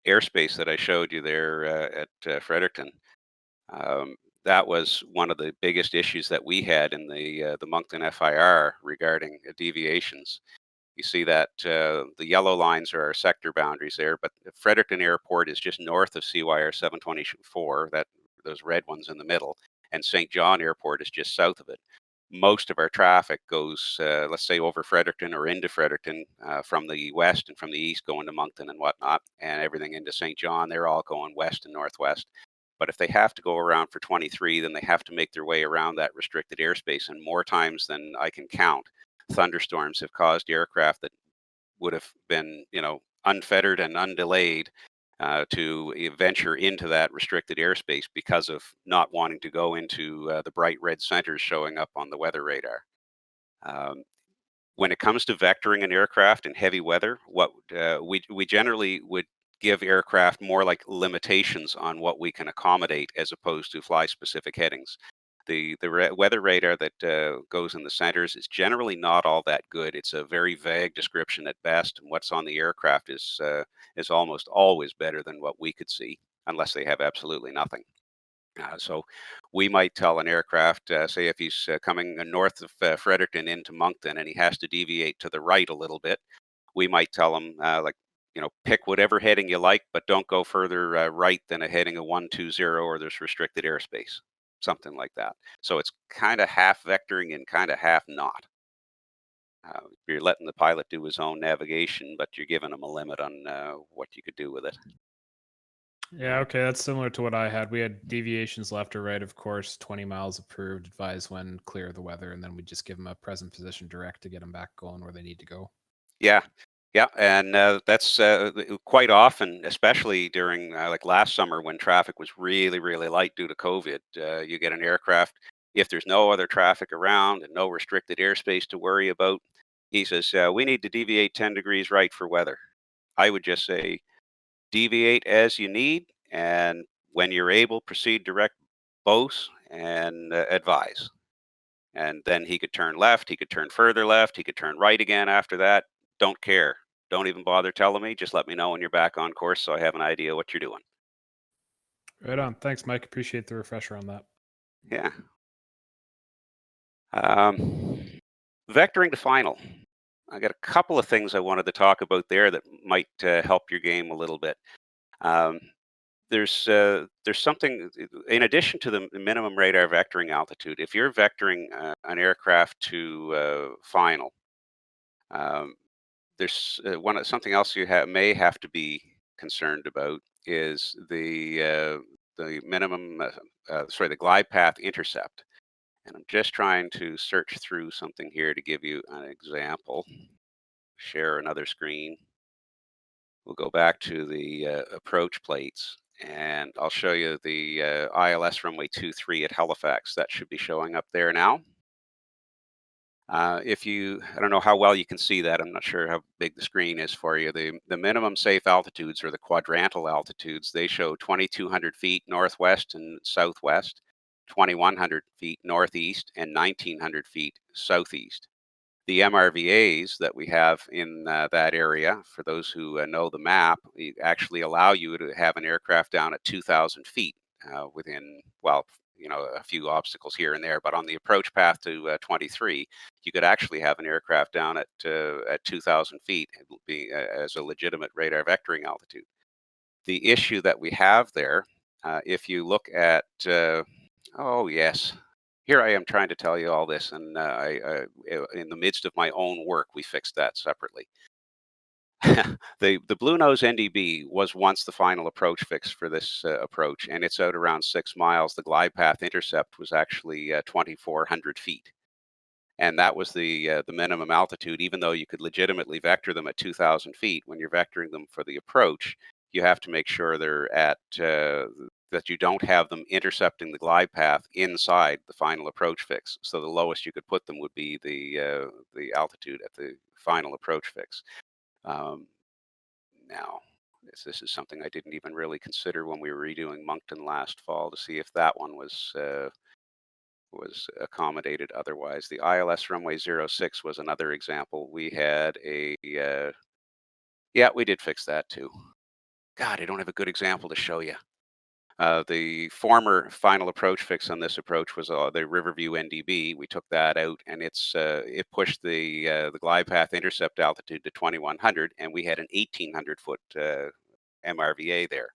airspace that I showed you there at Fredericton, um, that was one of the biggest issues that we had in the Moncton FIR regarding deviations. You see that the yellow lines are our sector boundaries there, but Fredericton Airport is just north of CYR 724, those red ones in the middle, and St. John Airport is just south of it. Most of our traffic goes, let's say, over Fredericton or into Fredericton from the west and from the east going to Moncton and whatnot, and everything into St. John, they're all going west and northwest. But if they have to go around for 23, then they have to make their way around that restricted airspace, and more times than I can count thunderstorms have caused aircraft that would have been, unfettered and undelayed to venture into that restricted airspace because of not wanting to go into the bright red centers showing up on the weather radar. Um, when it comes to vectoring an aircraft in heavy weather, what we generally would give aircraft more like limitations on what we can accommodate as opposed to fly specific headings. The weather radar that goes in the centers is generally not all that good. It's a very vague description at best, and what's on the aircraft is almost always better than what we could see, unless they have absolutely nothing. So we might tell an aircraft, say if he's coming north of Fredericton into Moncton and he has to deviate to the right a little bit, we might tell him, pick whatever heading you like, but don't go further right than a heading of 120 or there's restricted airspace, something like that. So it's kind of half vectoring and kind of half not. You're letting the pilot do his own navigation, but you're giving him a limit on what you could do with it. Yeah, okay, that's similar to what I had. We had deviations left or right, of course, 20 miles approved, advise when clear of the weather, and then we just give them a present position direct to get them back going where they need to go. Yeah, yeah, and that's quite often, especially during like last summer when traffic was really, really light due to COVID. You get an aircraft, if there's no other traffic around and no restricted airspace to worry about, he says, we need to deviate 10 degrees right for weather. I would just say, deviate as you need, and when you're able, proceed direct both and advise. And then he could turn left, he could turn further left, he could turn right again after that. Don't care. Don't even bother telling me. Just let me know when you're back on course so I have an idea what you're doing. Right on. Thanks, Mike. Appreciate the refresher on that. Yeah. Vectoring to final. I got a couple of things I wanted to talk about there that might help your game a little bit. Um, there's something in addition to the minimum radar vectoring altitude. If you're vectoring an aircraft to final, um, there's something else you may have to be concerned about is the minimum, the glide path intercept. And I'm just trying to search through something here to give you an example. Share another screen. We'll go back to the approach plates, and I'll show you the ILS runway 23 at Halifax. That should be showing up there now. I don't know how well you can see that. I'm not sure how big the screen is for you. The minimum safe altitudes, or the quadrantal altitudes, they show 2,200 feet northwest and southwest, 2,100 feet northeast, and 1,900 feet southeast. The MRVAs that we have in that area, for those who know the map, actually allow you to have an aircraft down at 2,000 feet within, well, a few obstacles here and there. But on the approach path to 23, you could actually have an aircraft down at 2,000 feet as a legitimate radar vectoring altitude. The issue that we have there, if you look at, oh yes, here I am trying to tell you all this, and in the midst of my own work, we fixed that separately. The Blue Nose NDB was once the final approach fix for this approach, and it's out around 6 miles. The glide path intercept was actually 2,400 feet. And that was the minimum altitude, even though you could legitimately vector them at 2,000 feet. When you're vectoring them for the approach, you have to make sure they're at that you don't have them intercepting the glide path inside the final approach fix. So the lowest you could put them would be the altitude at the final approach fix. Now, this is something I didn't even really consider when we were redoing Moncton last fall, to see if that one was accommodated otherwise. The ILS runway 06 was another example. We had yeah, we did fix that too. God, I don't have a good example to show you. The former final approach fix on this approach was the Riverview NDB. We took that out, and it pushed the glide path intercept altitude to 2,100, and we had an 1,800 foot MRVA there.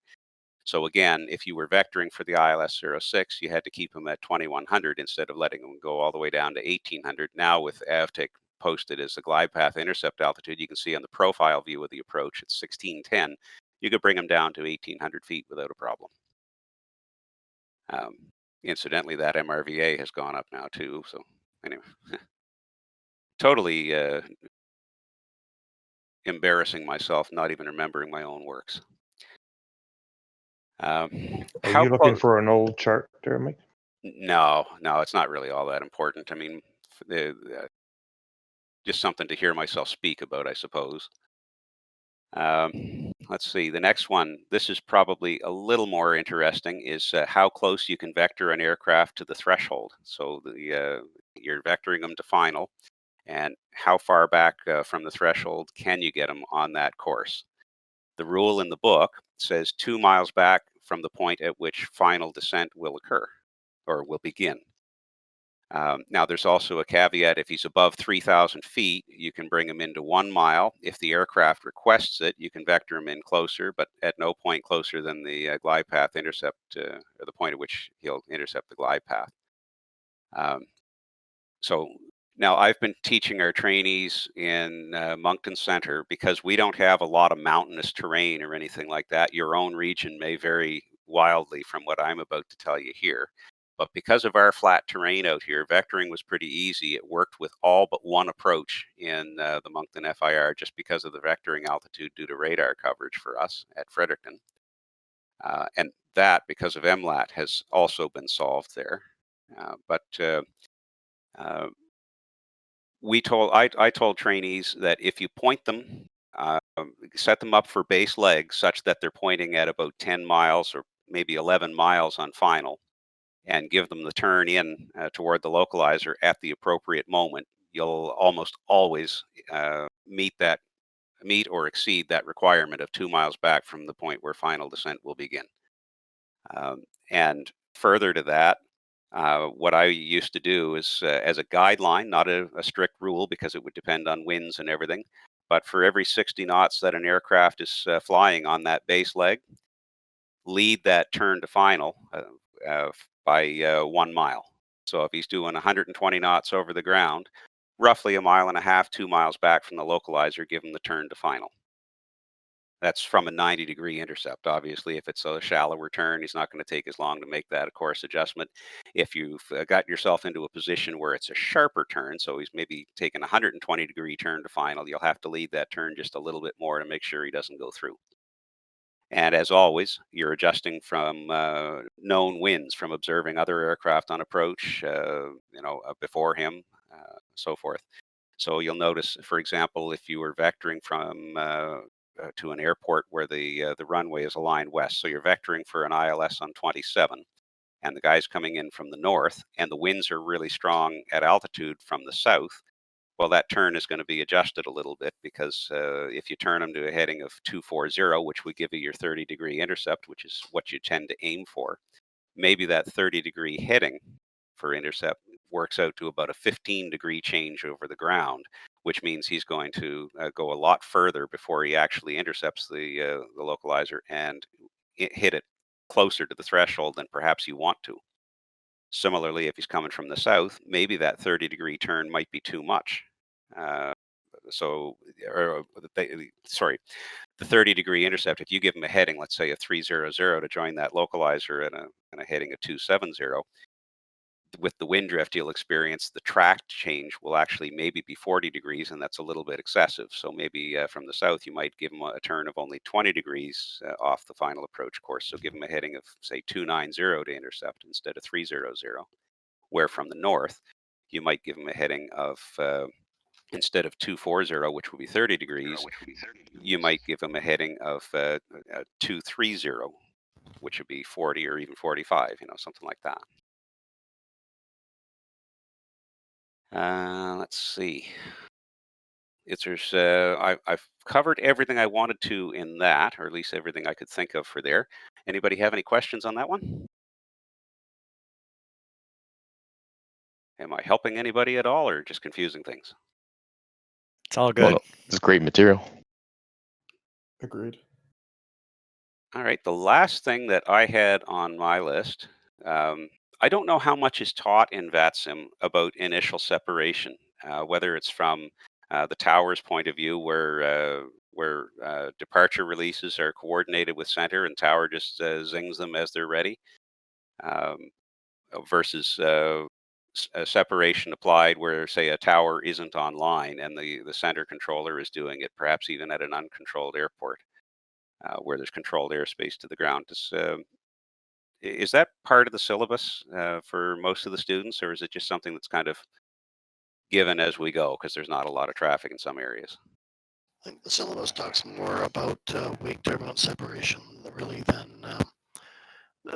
So again, if you were vectoring for the ILS 06, you had to keep them at 2,100 instead of letting them go all the way down to 1,800. Now with AVTIC posted as the glide path intercept altitude, you can see on the profile view of the approach, it's 1,610. You could bring them down to 1,800 feet without a problem. Incidentally, that MRVA has gone up now too. So anyway, totally embarrassing myself, not even remembering my own works. Are you looking for an old chart there, Mike? No, it's not really all that important. I mean, just something to hear myself speak about, I suppose. Let's see, the next one, this is probably a little more interesting, is how close you can vector an aircraft to the threshold. So you're vectoring them to final, and how far back from the threshold can you get them on that course? The rule in the book says 2 miles back from the point at which final descent will occur or will begin. Now, there's also a caveat. If he's above 3,000 feet, you can bring him into 1 mile. If the aircraft requests it, you can vector him in closer, but at no point closer than the glide path intercept, or the point at which he'll intercept the glide path. So now I've been teaching our trainees in Moncton Center, because we don't have a lot of mountainous terrain or anything like that. Your own region may vary wildly from what I'm about to tell you here. But because of our flat terrain out here, vectoring was pretty easy. It worked with all but one approach in the Moncton FIR, just because of the vectoring altitude due to radar coverage for us at Fredericton. And that, because of MLAT, has also been solved there. I told trainees that if you point them, set them up for base legs such that they're pointing at about 10 miles or maybe 11 miles on final, and give them the turn in toward the localizer at the appropriate moment, you'll almost always meet or exceed that requirement of 2 miles back from the point where final descent will begin. And further to that, what I used to do is, as a guideline, not a strict rule, because it would depend on winds and everything, but for every 60 knots that an aircraft is flying on that base leg, lead that turn to final by 1 mile. So if he's doing 120 knots over the ground, roughly 1.5 miles, 2 miles back from the localizer, give him the turn to final. That's from a 90-degree intercept. Obviously, if it's a shallower turn, he's not going to take as long to make that course adjustment. If you've got yourself into a position where it's a sharper turn, so he's maybe taking a 120-degree turn to final, you'll have to lead that turn just a little bit more to make sure he doesn't go through. And as always, you're adjusting from known winds, from observing other aircraft on approach, before him, so forth. So you'll notice, for example, if you were vectoring from to an airport where the runway is aligned west, so you're vectoring for an ILS on 27, and the guy's coming in from the north, and the winds are really strong at altitude from the south. Well, that turn is going to be adjusted a little bit because if you turn them to a heading of 240, which would give you your 30-degree intercept, which is what you tend to aim for, maybe that 30-degree heading for intercept works out to about a 15-degree change over the ground, which means he's going to go a lot further before he actually intercepts the localizer and hit it closer to the threshold than perhaps you want to. Similarly, if he's coming from the south, maybe that 30-degree turn might be too much. Uh, the 30-degree intercept, if you give him a heading, let's say a 300 to join that localizer and a heading of 270, with the wind drift you'll experience, the track change will actually maybe be 40 degrees, and that's a little bit excessive. So maybe from the south, you might give him a turn of only 20 degrees off the final approach course. So give him a heading of, say, 290 to intercept instead of 300. Where from the north, you might give him a heading of, instead of 240, which would be 30 degrees, you might give him a heading of 230, which would be 40 or even 45, something like that. Let's see. I've covered everything I wanted to in that, or at least everything I could think of for there. Anybody have any questions on that one? Am I helping anybody at all, or just confusing things? It's all Well, good. no, it's great material. Agreed. All right, the last thing that I had on my list, I don't know how much is taught in VATSIM about initial separation, whether it's from the tower's point of view, where departure releases are coordinated with center and tower just zings them as they're ready, um, versus a separation applied where, say, a tower isn't online and the center controller is doing it, perhaps even at an uncontrolled airport. Where there's controlled airspace to the ground. Is that part of the syllabus for most of the students, or is it just something that's kind of given as we go because there's not a lot of traffic in some areas? I think the syllabus talks more about wake turbulence separation really than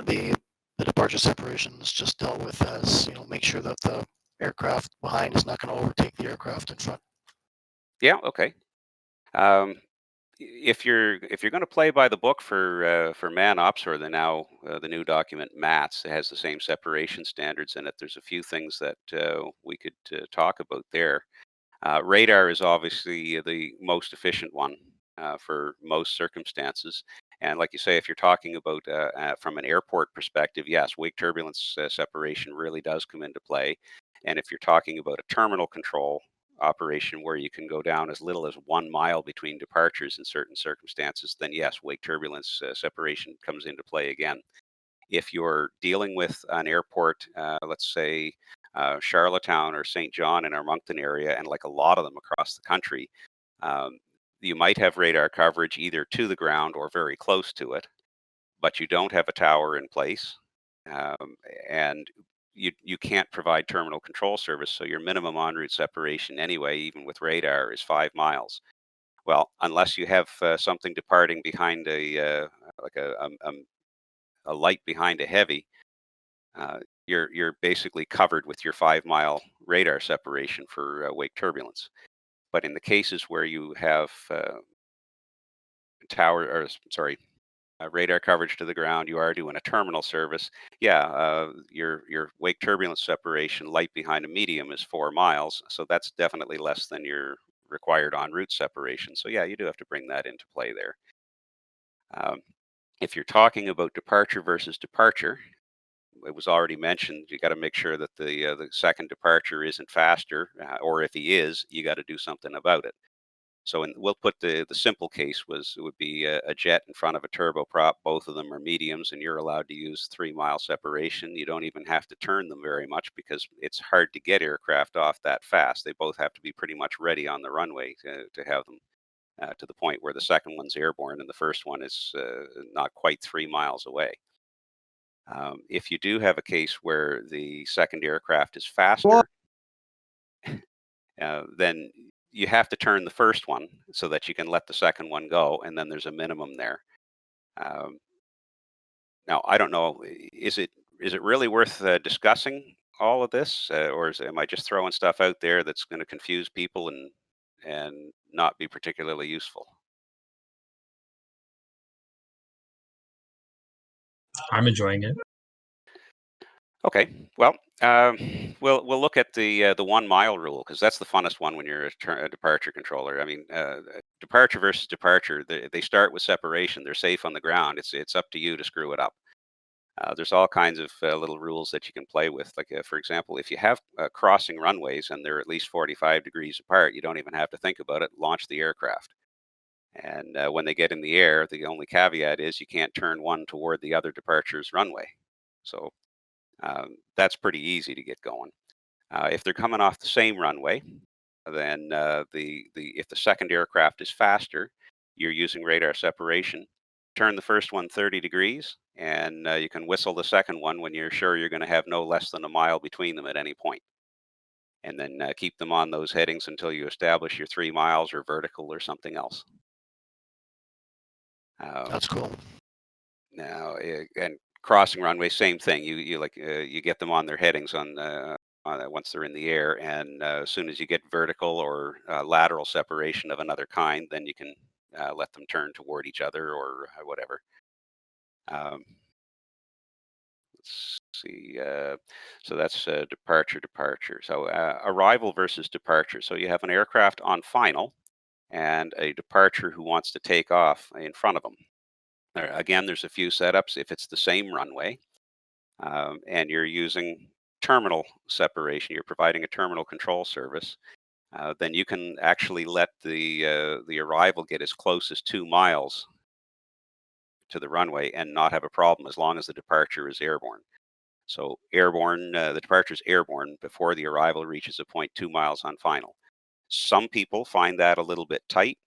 the departure separation is just dealt with as, make sure that the aircraft behind is not going to overtake the aircraft in front. Yeah. Okay. Um, if you're going to play by the book for MANOps, or the new document MATS, it has the same separation standards in it. There's a few things that we could talk about there. Radar is obviously the most efficient one for most circumstances. And like you say, if you're talking about from an airport perspective, yes, wake turbulence separation really does come into play. And if you're talking about a terminal control operation where you can go down as little as 1 mile between departures in certain circumstances, then yes, wake turbulence separation comes into play again. If you're dealing with an airport, let's say Charlottetown or St. John in our Moncton area, and like a lot of them across the country, um, you might have radar coverage either to the ground or very close to it, but you don't have a tower in place, and you can't provide terminal control service. So your minimum en route separation anyway, even with radar, is 5 miles. Well, unless you have something departing behind like a light behind a heavy, you're basically covered with your 5 mile radar separation for wake turbulence. But in the cases where you have radar coverage to the ground, you are doing a terminal service. Yeah, your wake turbulence separation, light behind a medium, is 4 miles. So that's definitely less than your required en route separation. So yeah, you do have to bring that into play there. If you're talking about departure versus departure, it was already mentioned, you got to make sure that the second departure isn't faster, or if he is, you got to do something about it. So we'll put the simple case it would be a jet in front of a turboprop. Both of them are mediums, and you're allowed to use 3-mile separation. You don't even have to turn them very much because it's hard to get aircraft off that fast. They both have to be pretty much ready on the runway to have them to the point where the second one's airborne and the first one is not quite 3 miles away. If you do have a case where the second aircraft is faster, then you have to turn the first one so that you can let the second one go, and then there's a minimum there. Um, Now, I don't know, is it really worth discussing all of this, or am I just throwing stuff out there that's going to confuse people and not be particularly useful? I'm enjoying it. Okay, well, we'll look at the 1 mile rule because that's the funnest one when you're a departure controller. I mean, departure versus departure, they start with separation. They're safe on the ground. It's up to you to screw it up. There's all kinds of little rules that you can play with. Like, for example, if you have crossing runways and they're at least 45 degrees apart, you don't even have to think about it. Launch the aircraft. And when they get in the air, the only caveat is you can't turn one toward the other departure's runway. So that's pretty easy to get going. If they're coming off the same runway, then if the second aircraft is faster, you're using radar separation. Turn the first one 30 degrees, and you can whistle the second one when you're sure you're going to have no less than a mile between them at any point. And then keep them on those headings until you establish your 3 miles or vertical or something else. That's cool. Now, and crossing runway, same thing. You get them on their headings once they're in the air, and as soon as you get vertical or lateral separation of another kind, then you can let them turn toward each other or whatever. Let's see. So that's departure. So arrival versus departure. So you have an aircraft on final and a departure who wants to take off in front of them. Again, there's a few setups. If it's the same runway and you're using terminal separation, you're providing a terminal control service, then you can actually let the arrival get as close as 2 miles to the runway and not have a problem as long as the departure is airborne. So airborne, the departure is airborne before the arrival reaches a point 2 miles on final. Some people find that a little bit tight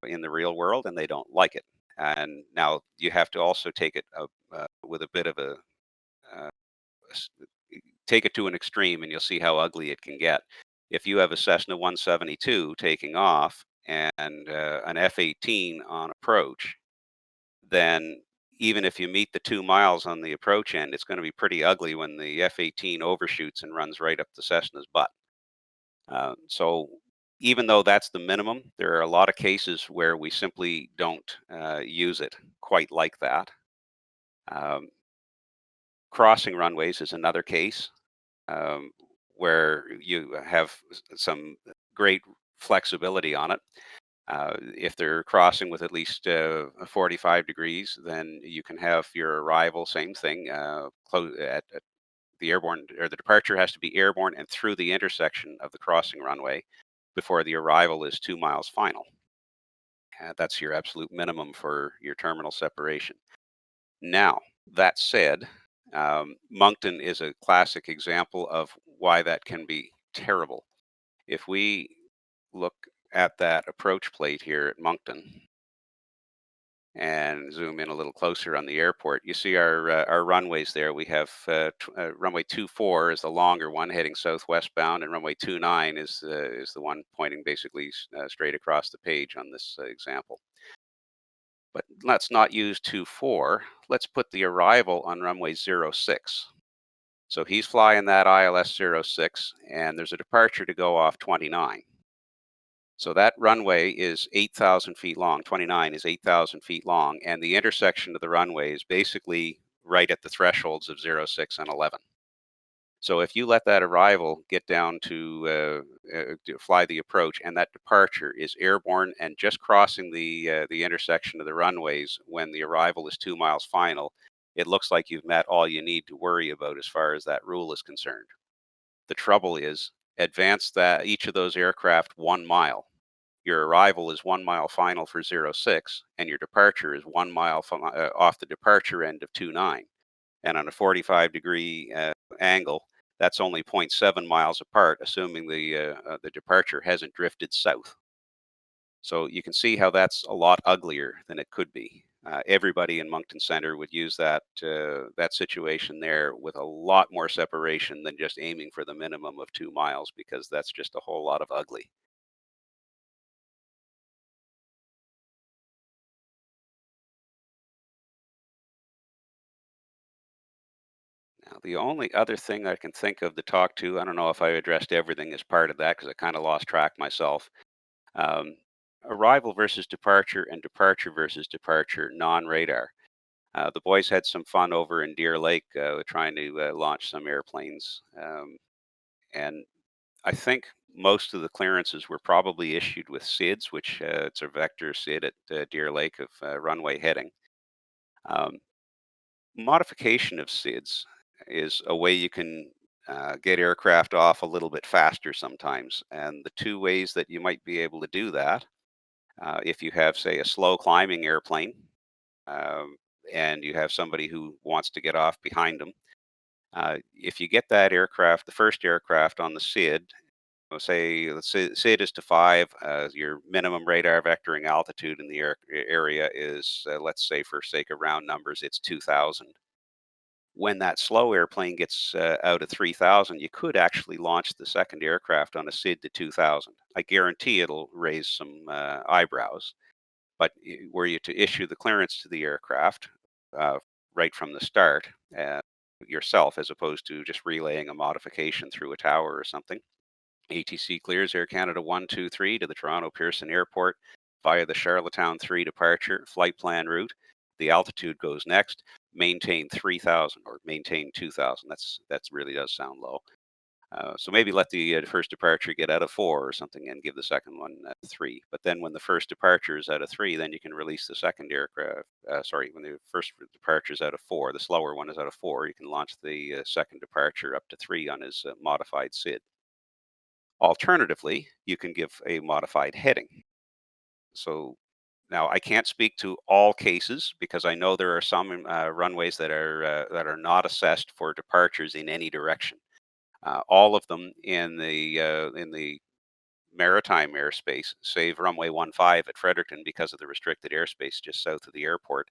in the real world, and they don't like it. And now you have to also take it with a bit of uh, take it to an extreme, and you'll see how ugly it can get. If you have a Cessna 172 taking off and an F-18 on approach, then even if you meet the 2 miles on the approach end, it's going to be pretty ugly when the F-18 overshoots and runs right up the Cessna's butt. So even though that's the minimum, there are a lot of cases where we simply don't use it quite like that. Crossing runways is another case where you have some great flexibility on it. If they're crossing with at least 45 degrees, then you can have your arrival, same thing, close at the airborne, or the departure has to be airborne and through the intersection of the crossing runway before the arrival is 2 miles final. That's your absolute minimum for your terminal separation. Now, that said, Moncton is a classic example of why that can be terrible. If we look at that approach plate here at Moncton and zoom in a little closer on the airport, you see our runways there. We have runway 24 is the longer one heading southwest bound, and runway 29 is the one pointing basically straight across the page on this example. But let's not use 24. Let's put the arrival on runway 06. So he's flying that ILS 06, and there's a departure to go off 29. So that runway is 8,000 feet long. 29 is 8,000 feet long, and the intersection of the runway is basically right at the thresholds of 06 and 11. So if you let that arrival get down to fly the approach, and that departure is airborne and just crossing the intersection of the runways when the arrival is 2 miles final, it looks like you've met all you need to worry about as far as that rule is concerned. The trouble is, advance that each of those aircraft 1 mile. Your arrival is 1 mile final for 06, and your departure is 1 mile off the departure end of 29. And on a 45-degree angle, that's only 0.7 miles apart, assuming the departure hasn't drifted south. So you can see how that's a lot uglier than it could be. Everybody in Moncton Center would use that situation there with a lot more separation than just aiming for the minimum of 2 miles, because that's just a whole lot of ugly. Now, the only other thing I can think of to talk to, I don't know if I addressed everything as part of that because I kind of lost track myself. Um, Arrival versus departure and departure versus departure non-radar. The boys had some fun over in Deer Lake trying to launch some airplanes. And I think most of the clearances were probably issued with SIDS, which it's a vector SID at Deer Lake of runway heading. Um, Modification of SIDS is a way you can get aircraft off a little bit faster sometimes. And the two ways that you might be able to do that, if you have, say, a slow climbing airplane, um, and you have somebody who wants to get off behind them. If you get that aircraft, the first aircraft on the SID, say let's say SID is to 5, your minimum radar vectoring altitude in the area is, let's say for sake of round numbers, it's 2,000. When that slow airplane gets out of 3,000, you could actually launch the second aircraft on a SID to 2,000. I guarantee it'll raise some eyebrows. But were you to issue the clearance to the aircraft right from the start yourself, as opposed to just relaying a modification through a tower or something, ATC clears Air Canada 123 to the Toronto Pearson Airport via the Charlottetown 3 departure flight plan route. The altitude goes next. Maintain 3,000 or maintain 2,000. That's really does sound low. So maybe let the first departure get out of 4 or something and give the second one 3. But then when the first departure is out of 3, then you can release the second aircraft. Sorry, when the first departure is out of 4, the slower one is out of 4, you can launch the second departure up to 3 on his modified SID. Alternatively, you can give a modified heading. So now I can't speak to all cases because I know there are some runways that are not assessed for departures in any direction. All of them in the maritime airspace, save runway 15 at Fredericton because of the restricted airspace just south of the airport.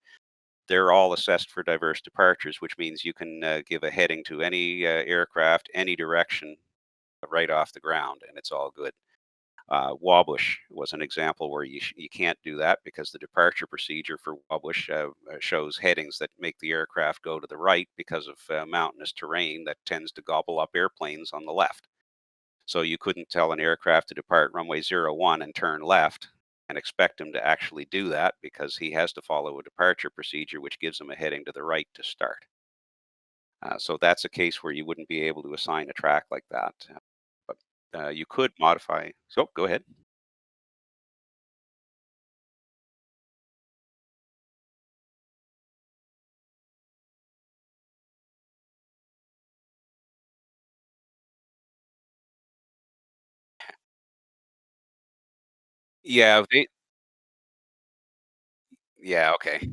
They're all assessed for diverse departures, which means you can give a heading to any aircraft, any direction, right off the ground, and it's all good. Wabush was an example where you can't do that because the departure procedure for Wabush shows headings that make the aircraft go to the right because of mountainous terrain that tends to gobble up airplanes on the left. So you couldn't tell an aircraft to depart runway 01 and turn left and expect him to actually do that because he has to follow a departure procedure which gives him a heading to the right to start. So that's a case where you wouldn't be able to assign a track like that. But you could modify. So go ahead. Yeah, yeah, okay.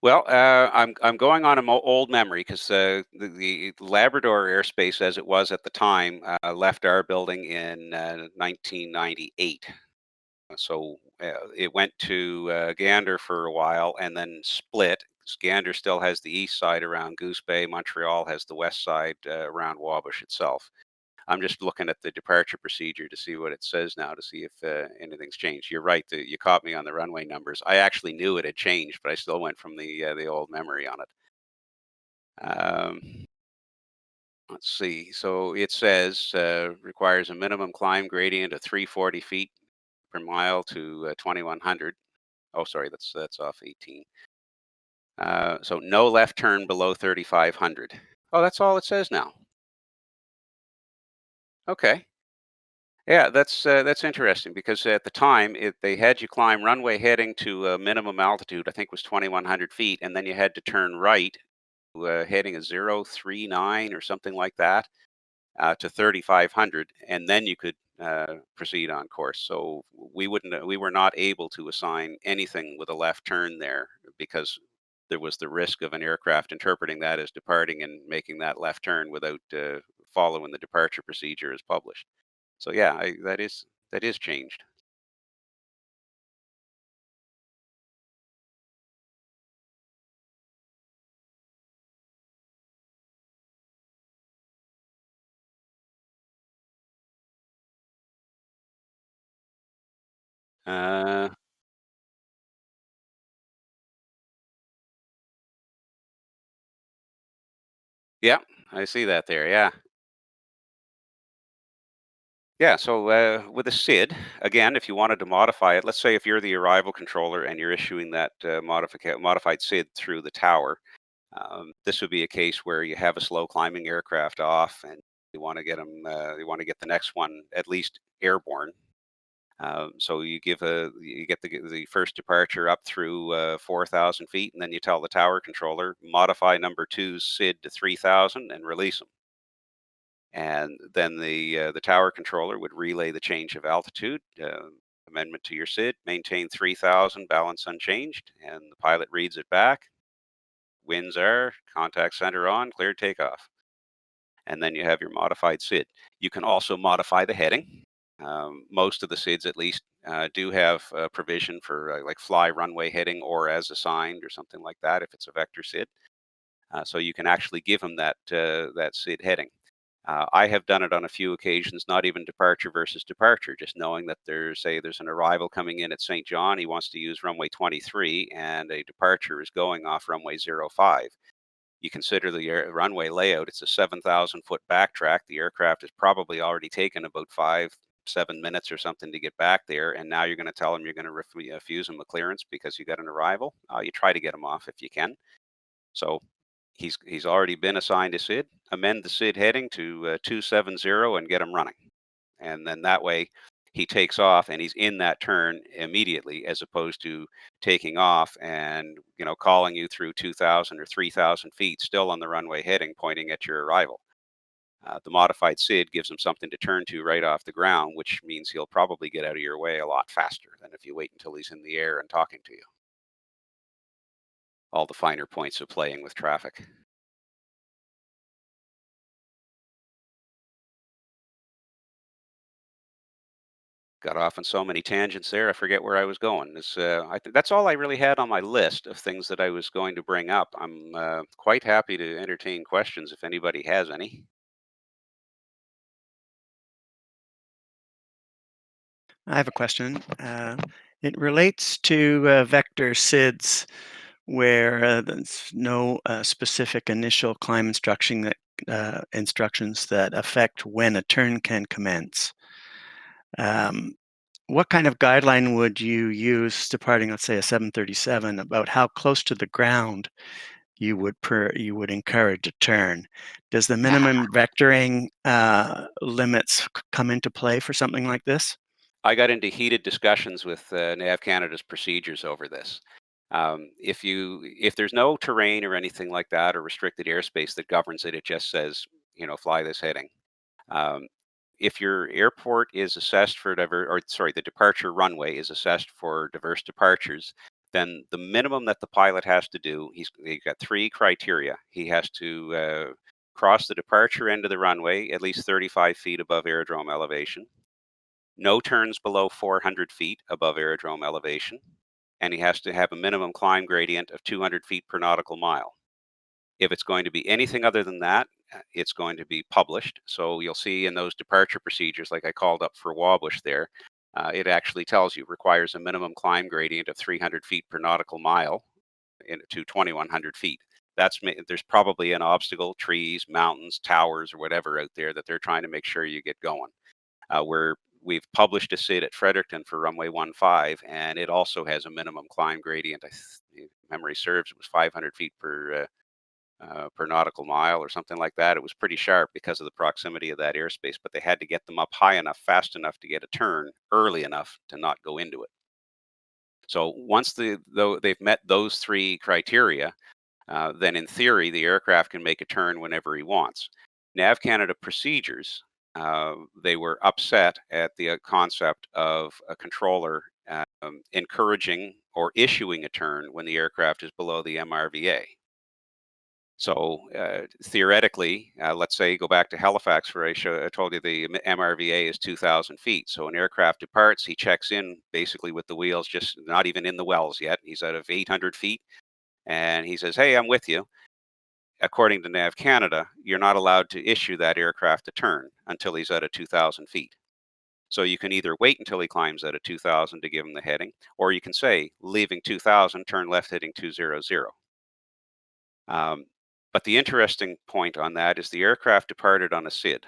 Well, I'm going on an old memory because the Labrador airspace, as it was at the time, left our building in 1998. So it went to Gander for a while and then split. Gander still has the east side around Goose Bay. Montreal has the west side around Wabush itself. I'm just looking at the departure procedure to see what it says now to see if anything's changed. You're right. You caught me on the runway numbers. I actually knew it had changed, but I still went from the old memory on it. Let's see. So it says requires a minimum climb gradient of 340 feet per mile to 2100. Oh, sorry, that's off 18. So no left turn below 3,500. Oh, that's all it says now. Okay. Yeah, that's interesting because at the time they had you climb runway heading to a minimum altitude, I think was 2,100 feet, and then you had to turn right, heading a 039 or something like that, to 3,500, and then you could proceed on course. So we were not able to assign anything with a left turn there because there was the risk of an aircraft interpreting that as departing and making that left turn without following the departure procedure as published. So yeah, that is changed. Uh, yeah, I see that there. Yeah. Yeah, so with a SID, again, if you wanted to modify it, let's say if you're the arrival controller and you're issuing that modified SID through the tower, this would be a case where you have a slow climbing aircraft off and you want to get them, you want to get the next one at least airborne. So you get the first departure up through 4,000 feet, and then you tell the tower controller modify number two's SID to 3,000 and release them. And then the tower controller would relay the change of altitude, amendment to your SID, maintain 3,000, balance unchanged, and the pilot reads it back. Winds are, contact center on, cleared takeoff. And then you have your modified SID. You can also modify the heading. Most of the SIDs, at least, do have provision for like fly runway heading or as assigned or something like that if it's a vector SID. So you can actually give them that SID heading. I have done it on a few occasions, not even departure versus departure, just knowing that there's an arrival coming in at St. John. He wants to use runway 23 and a departure is going off runway 05. You consider the runway layout, it's a 7,000 foot backtrack. The aircraft has probably already taken about 7 minutes or something to get back there. And now you're going to tell him you're going to refuse him a clearance because you got an arrival. You try to get him off if you can. So he's already been assigned a SID. Amend the SID heading to 270 and get him running. And then that way he takes off and he's in that turn immediately, as opposed to taking off and calling you through 2,000 or 3,000 feet, still on the runway heading, pointing at your arrival. The modified SID gives him something to turn to right off the ground, which means he'll probably get out of your way a lot faster than if you wait until he's in the air and talking to you. All the finer points of playing with traffic. Got off on so many tangents there, I forget where I was going. That's all I really had on my list of things that I was going to bring up. I'm quite happy to entertain questions if anybody has any. I have a question. It relates to vector SIDS where there's no specific initial climb instructions that affect when a turn can commence. What kind of guideline would you use departing, let's say, a 737, about how close to the ground you would encourage a turn? Does the minimum vectoring limits come into play for something like this? I got into heated discussions with NAV Canada's procedures over this. If there's no terrain or anything like that, or restricted airspace that governs it, it just says, fly this heading. Um, if your airport is assessed for the departure runway is assessed for diverse departures, then the minimum that the pilot has to do, he's got 3 criteria. He has to cross the departure end of the runway at least 35 feet above aerodrome elevation. No turns below 400 feet above aerodrome elevation, and he has to have a minimum climb gradient of 200 feet per nautical mile. If it's going to be anything other than that, it's going to be published. So you'll see in those departure procedures, like I called up for Wabush there, it actually tells you requires a minimum climb gradient of 300 feet per nautical mile to 2,100 feet. There's probably an obstacle, trees, mountains, towers, or whatever out there that they're trying to make sure you get going. Where we've published a SID at Fredericton for runway 15, and it also has a minimum climb gradient. If memory serves, it was 500 feet per nautical mile or something like that. It was pretty sharp because of the proximity of that airspace, but they had to get them up high enough, fast enough to get a turn early enough to not go into it. So once they've met those three criteria, then in theory, the aircraft can make a turn whenever he wants. Nav Canada procedures, they were upset at the concept of a controller encouraging or issuing a turn when the aircraft is below the MRVA. So theoretically, let's say go back to Halifax where I told you the MRVA is 2,000 feet. So an aircraft departs, he checks in basically with the wheels just not even in the wells yet. He's out of 800 feet and he says, "Hey, I'm with you." According to Nav Canada, you're not allowed to issue that aircraft a turn until he's out of 2,000 feet. So you can either wait until he climbs out of 2,000 to give him the heading, or you can say, leaving 2,000, turn left heading 200. But the interesting point on that is the aircraft departed on a SID.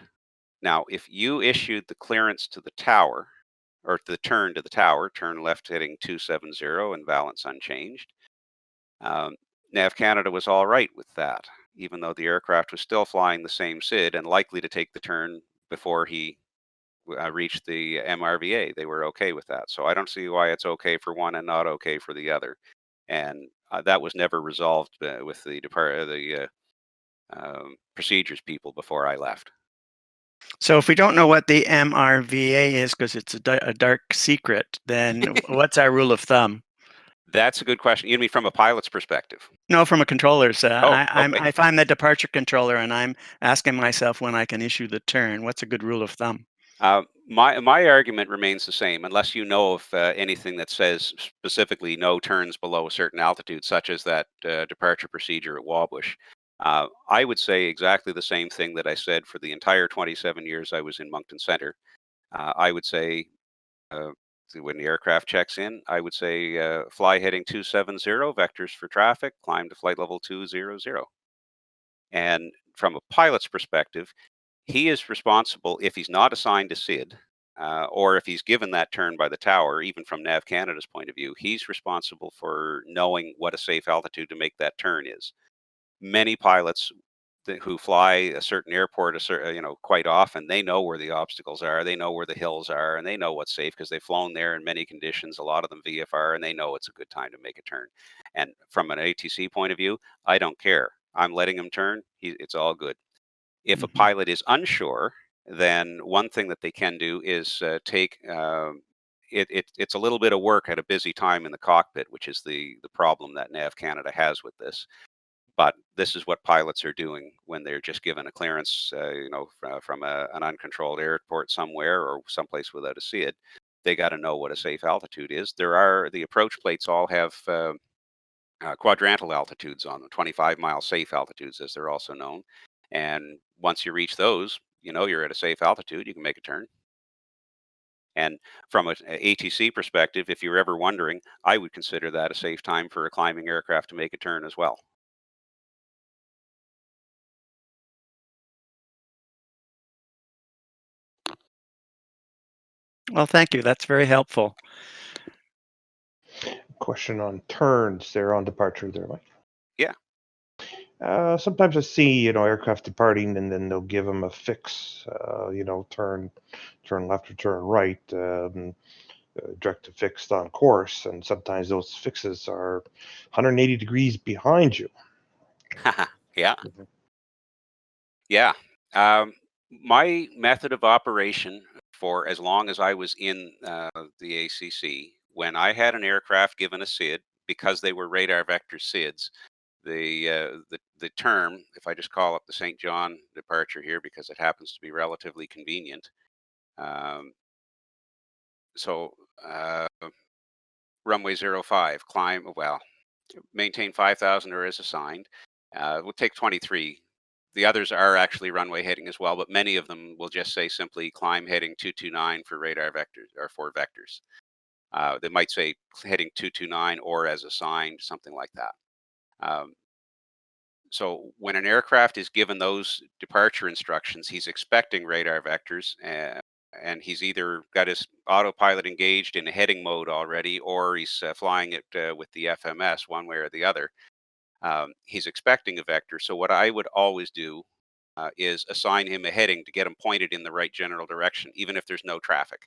Now, if you issued the clearance to the tower, or the turn to the tower, turn left heading 270 and valence unchanged, Nav Canada was all right with that, even though the aircraft was still flying the same SID and likely to take the turn before he reached the MRVA. They were okay with that. So I don't see why it's okay for one and not okay for the other. And that was never resolved with the procedures people before I left. So if we don't know what the MRVA is because it's a dark secret, then what's our rule of thumb? That's a good question. You mean from a pilot's perspective? No, from a controller's. Okay. If I'm the departure controller and I'm asking myself when I can issue the turn, what's a good rule of thumb? My argument remains the same, unless you know of anything that says specifically no turns below a certain altitude, such as that departure procedure at Wabush. I would say exactly the same thing that I said for the entire 27 years I was in Moncton Center. I would say when the aircraft checks in, I would say fly heading 270, vectors for traffic, climb to flight level 200. And from a pilot's perspective, he is responsible if he's not assigned a SID, or if he's given that turn by the tower, even from Nav Canada's point of view, he's responsible for knowing what a safe altitude to make that turn is. Many pilots who fly a certain airport, quite often, they know where the obstacles are, they know where the hills are, and they know what's safe because they've flown there in many conditions, a lot of them VFR, and they know it's a good time to make a turn. And from an ATC point of view, I don't care. I'm letting him turn. It's all good. If a pilot is unsure, then one thing that they can do is take it's a little bit of work at a busy time in the cockpit, which is the problem that Nav Canada has with this. But this is what pilots are doing when they're just given a clearance, from an uncontrolled airport somewhere or someplace without a SID. They got to know what a safe altitude is. The approach plates all have quadrantal altitudes on them, 25-mile safe altitudes, as they're also known. And once you reach those, you're at a safe altitude, you can make a turn. And from an ATC perspective, if you're ever wondering, I would consider that a safe time for a climbing aircraft to make a turn as well. Well, thank you. That's very helpful. Question on turns there on departure there, Mike. Yeah. Sometimes I see, aircraft departing and then they'll give them a fix, turn left or turn right, direct to fixed on course. And sometimes those fixes are 180 degrees behind you. Yeah. Yeah. My method of operation for as long as I was in the ACC, when I had an aircraft given a SID, because they were radar vector SIDs, the term, if I just call up the St. John departure here because it happens to be relatively convenient. So runway 05, climb, maintain 5,000 or as assigned. We'll take 23. The others are actually runway heading as well, but many of them will just say simply climb heading 229 for radar vectors or for vectors. They might say heading 229 or as assigned, something like that. So when an aircraft is given those departure instructions, he's expecting radar vectors and he's either got his autopilot engaged in a heading mode already, or he's flying it with the FMS, one way or the other. He's expecting a vector. So what I would always do is assign him a heading to get him pointed in the right general direction, even if there's no traffic.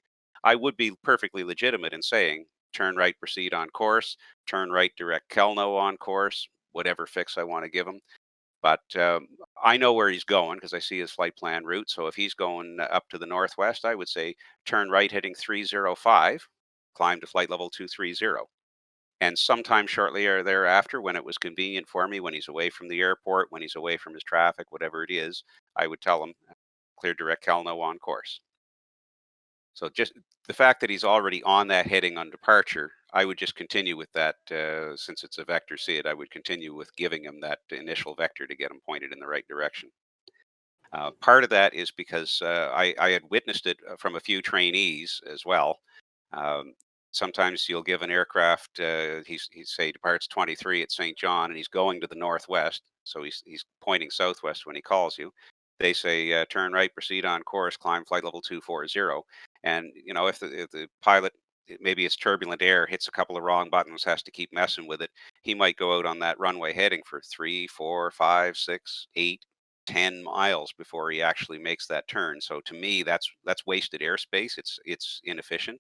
I would be perfectly legitimate in saying, turn right, proceed on course, turn right, direct Kelno on course, whatever fix I want to give him. But I know where he's going because I see his flight plan route. So if he's going up to the northwest, I would say turn right heading 305, climb to flight level 230. And sometime shortly or thereafter, when it was convenient for me, when he's away from the airport, when he's away from his traffic, whatever it is, I would tell him, clear direct Kelno on course. So just the fact that he's already on that heading on departure, I would just continue with that. Since it's a vector SID, I would continue with giving him that initial vector to get him pointed in the right direction. Part of that is because I had witnessed it from a few trainees as well. Um, Sometimes you'll give an aircraft, he's say departs 23 at St. John, and he's going to the northwest, so he's pointing southwest when he calls you. They say turn right, proceed on course, climb flight level 240, and if the pilot, maybe it's turbulent air, hits a couple of wrong buttons, has to keep messing with it, he might go out on that runway heading for 3, 4, 5, 6, 8, 10 miles before he actually makes that turn. So to me, that's wasted airspace. It's inefficient.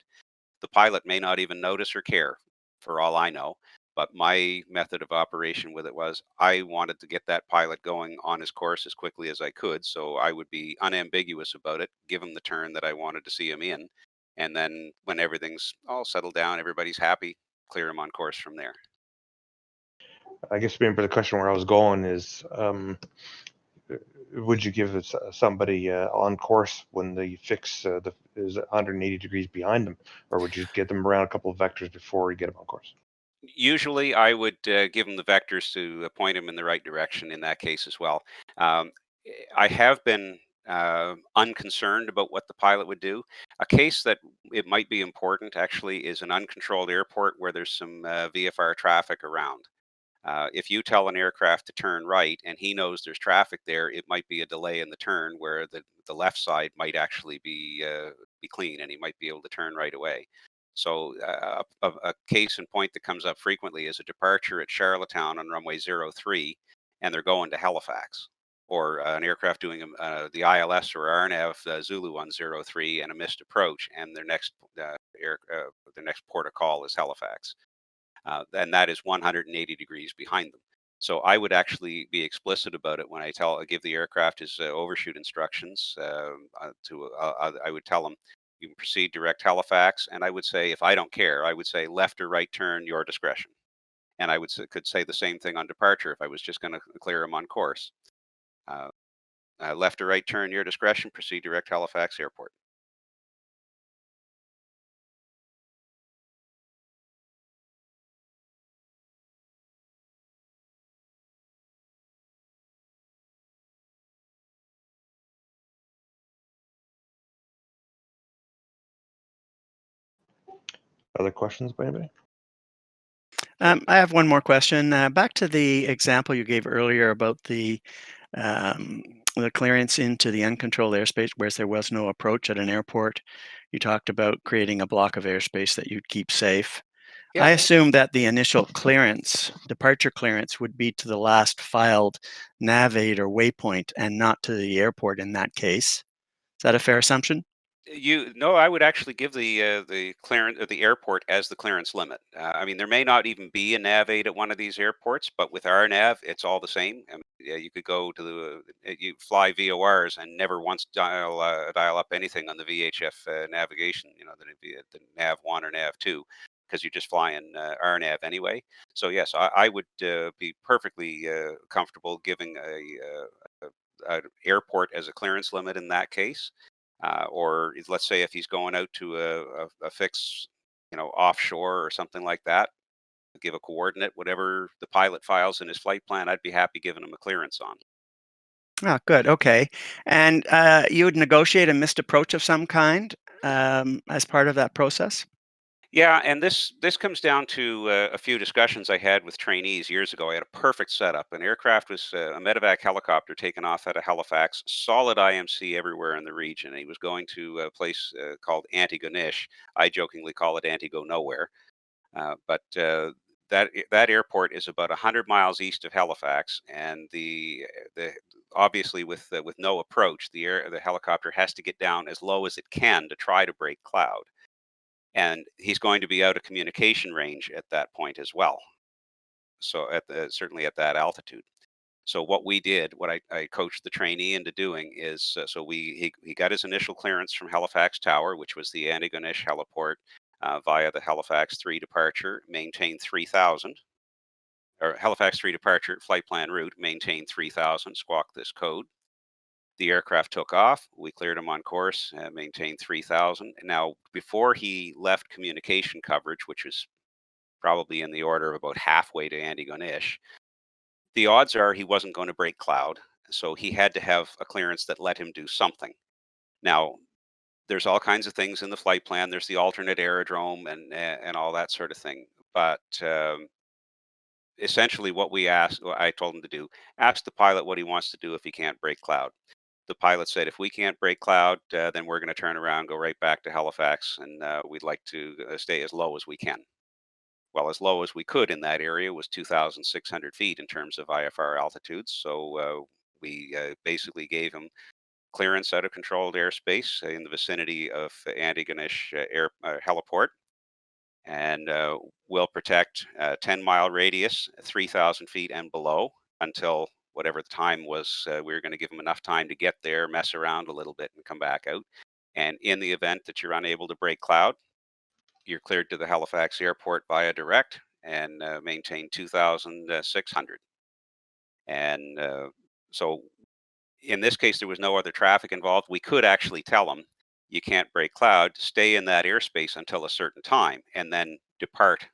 The pilot may not even notice or care, for all I know. But my method of operation with it was I wanted to get that pilot going on his course as quickly as I could. So I would be unambiguous about it, give him the turn that I wanted to see him in. And then when everything's all settled down, everybody's happy, clear him on course from there. I guess maybe the question where I was going is, would you give somebody on course when the fix is 180 degrees behind them, or would you get them around a couple of vectors before you get them on course? Usually, I would give him the vectors to point him in the right direction in that case as well. I have been unconcerned about what the pilot would do. A case that it might be important actually is an uncontrolled airport where there's some VFR traffic around. If you tell an aircraft to turn right and he knows there's traffic there, it might be a delay in the turn where the left side might actually be clean and he might be able to turn right away. So a case in point that comes up frequently is a departure at Charlottetown on runway 03, and they're going to Halifax, or an aircraft doing the ILS or RNAV Zulu on 03 and a missed approach, and their next port of call is Halifax. And that is 180 degrees behind them. So I would actually be explicit about it when I give the aircraft his overshoot instructions. I would tell them, you can proceed direct Halifax, and I would say, if I don't care, I would say left or right turn, your discretion. And I could say the same thing on departure if I was just going to clear him on course. Left or right turn, your discretion, proceed direct Halifax Airport. Other questions by anybody? I have one more question. Back to the example you gave earlier about the clearance into the uncontrolled airspace where there was no approach at an airport. You talked about creating a block of airspace that you'd keep safe. Yeah. I assume that the initial clearance, departure clearance, would be to the last filed nav aid or waypoint and not to the airport in that case. Is that a fair assumption? No, I would actually give the clearance the airport as the clearance limit. I mean, there may not even be a nav aid at one of these airports, but with our nav, it's all the same. You could go to you fly VORs and never once dial up anything on the VHF navigation. The nav 1 or nav 2, because you're just flying RNAV anyway. So yes, I would be perfectly comfortable giving a airport as a clearance limit in that case. Or let's say if he's going out to a fix, offshore or something like that, give a coordinate, whatever the pilot files in his flight plan, I'd be happy giving him a clearance on. Ah, good. Okay. And you would negotiate a missed approach of some kind as part of that process? Yeah, and this comes down to a few discussions I had with trainees years ago. I had a perfect setup. An aircraft was a medevac helicopter taken off out of Halifax, solid IMC everywhere in the region. He was going to a place called Antigonish. I jokingly call it Antigo Nowhere, but that airport is about 100 miles east of Halifax, and the obviously with no approach, the helicopter has to get down as low as it can to try to break cloud, and he's going to be out of communication range at that point as well. So certainly at that altitude. So what we did, what I coached the trainee into doing is, he got his initial clearance from Halifax Tower, which was the Antigonish heliport, via the Halifax 3 departure, maintain 3000, or Halifax 3 departure flight plan route, maintain 3000, squawk this code. The aircraft took off. We cleared him on course, maintained 3000. Now, before he left communication coverage, which was probably in the order of about halfway to Antigonish, the odds are he wasn't going to break cloud. So he had to have a clearance that let him do something. Now, there's all kinds of things in the flight plan. There's the alternate aerodrome and all that sort of thing. But essentially, what I told him to do, ask the pilot what he wants to do if he can't break cloud. The pilot said, if we can't break cloud, then we're going to turn around, go right back to Halifax, and we'd like to stay as low as we can. Well, as low as we could in that area was 2,600 feet in terms of IFR altitudes. So we basically gave him clearance out of controlled airspace in the vicinity of Antigonish heliport, and will protect 10-mile radius, 3,000 feet and below, until whatever the time was. We were going to give them enough time to get there, mess around a little bit, and come back out. And in the event that you're unable to break cloud, you're cleared to the Halifax airport via direct and maintain 2,600. And so in this case, there was no other traffic involved. We could actually tell them, you can't break cloud, stay in that airspace until a certain time, and then depart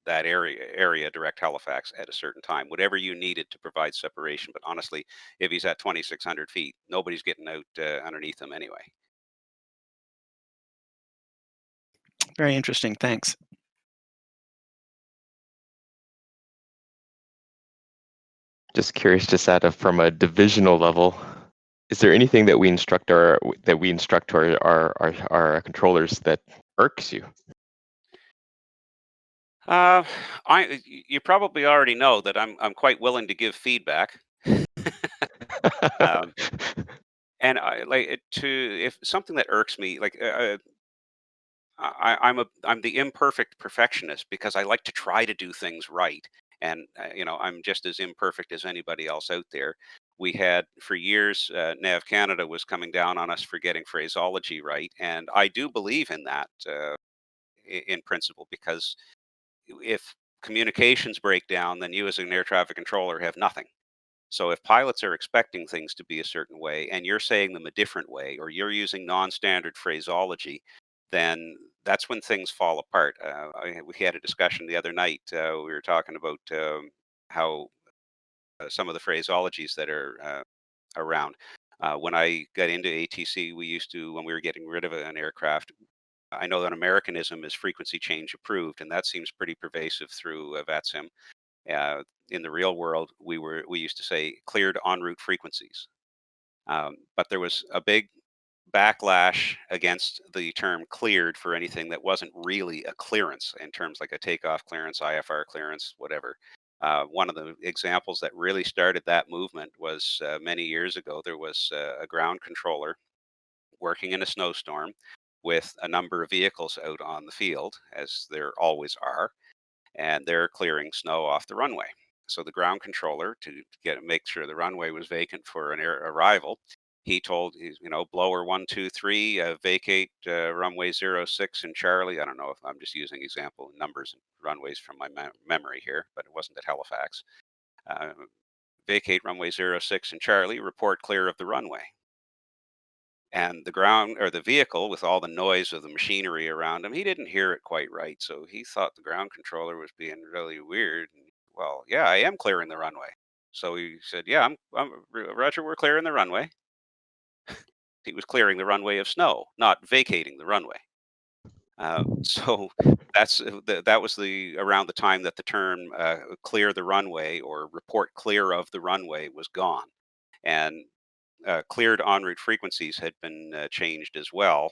that area direct Halifax at a certain time, whatever you needed to provide separation. But honestly, if he's at 2,600 feet, nobody's getting out underneath him anyway. Very interesting. Thanks. Just curious, just from a divisional level, is there anything that we instruct our controllers that irks you? You probably already know that I'm quite willing to give feedback. And I like it if something that irks me, like I'm the imperfect perfectionist because I like to try to do things right, and I'm just as imperfect as anybody else out there. We had for years, Nav Canada was coming down on us for getting phraseology right, and I do believe in that in principle, because if communications break down, then you as an air traffic controller have nothing. So if pilots are expecting things to be a certain way and you're saying them a different way, or you're using non-standard phraseology, then that's when things fall apart. We had a discussion the other night. We were talking about how some of the phraseologies that are around. When I got into ATC, when we were getting rid of an aircraft, I know that Americanism is frequency change approved, and that seems pretty pervasive through VATSIM. In the real world, we used to say cleared en route frequencies, but there was a big backlash against the term cleared for anything that wasn't really a clearance, in terms like a takeoff clearance, IFR clearance, whatever. One of the examples that really started that movement was many years ago. There was a ground controller working in a snowstorm with a number of vehicles out on the field, as there always are, and they're clearing snow off the runway. So the ground controller, to make sure the runway was vacant for an arrival, he told blower 123, vacate runway 06 in Charlie. I don't know if I'm just using example numbers and runways from my memory here, but it wasn't at Halifax. Vacate runway 06 in Charlie, report clear of the runway. And the vehicle, with all the noise of the machinery around him, he didn't hear it quite right. So he thought the ground controller was being really weird. And, well, yeah, I am clearing the runway. So he said, yeah, Roger, we're clearing the runway. He was clearing the runway of snow, not vacating the runway. So that's that was around the time that the term "clear the runway" or "report clear of the runway" was gone, and cleared en route frequencies had been changed as well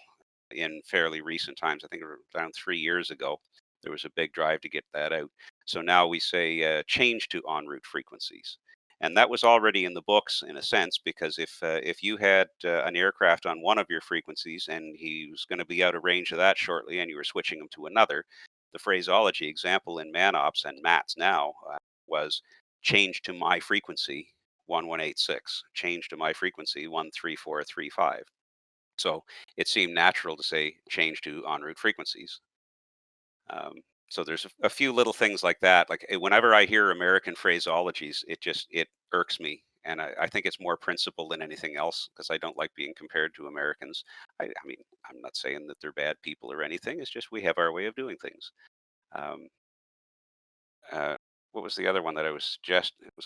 in fairly recent times. I think around 3 years ago, there was a big drive to get that out. So now we say change to en route frequencies. And that was already in the books in a sense, because if you had an aircraft on one of your frequencies and he was going to be out of range of that shortly, and you were switching him to another, the phraseology example in MANOPS and MATS now was change to my frequency 1186, change to my frequency 13435. So it seemed natural to say change to en route frequencies. So there's a few little things like that. Like whenever I hear American phraseologies, it irks me, and I think it's more principle than anything else because I don't like being compared to Americans. I mean, I'm not saying that they're bad people or anything. It's just we have our way of doing things. Um, what was the other one that it was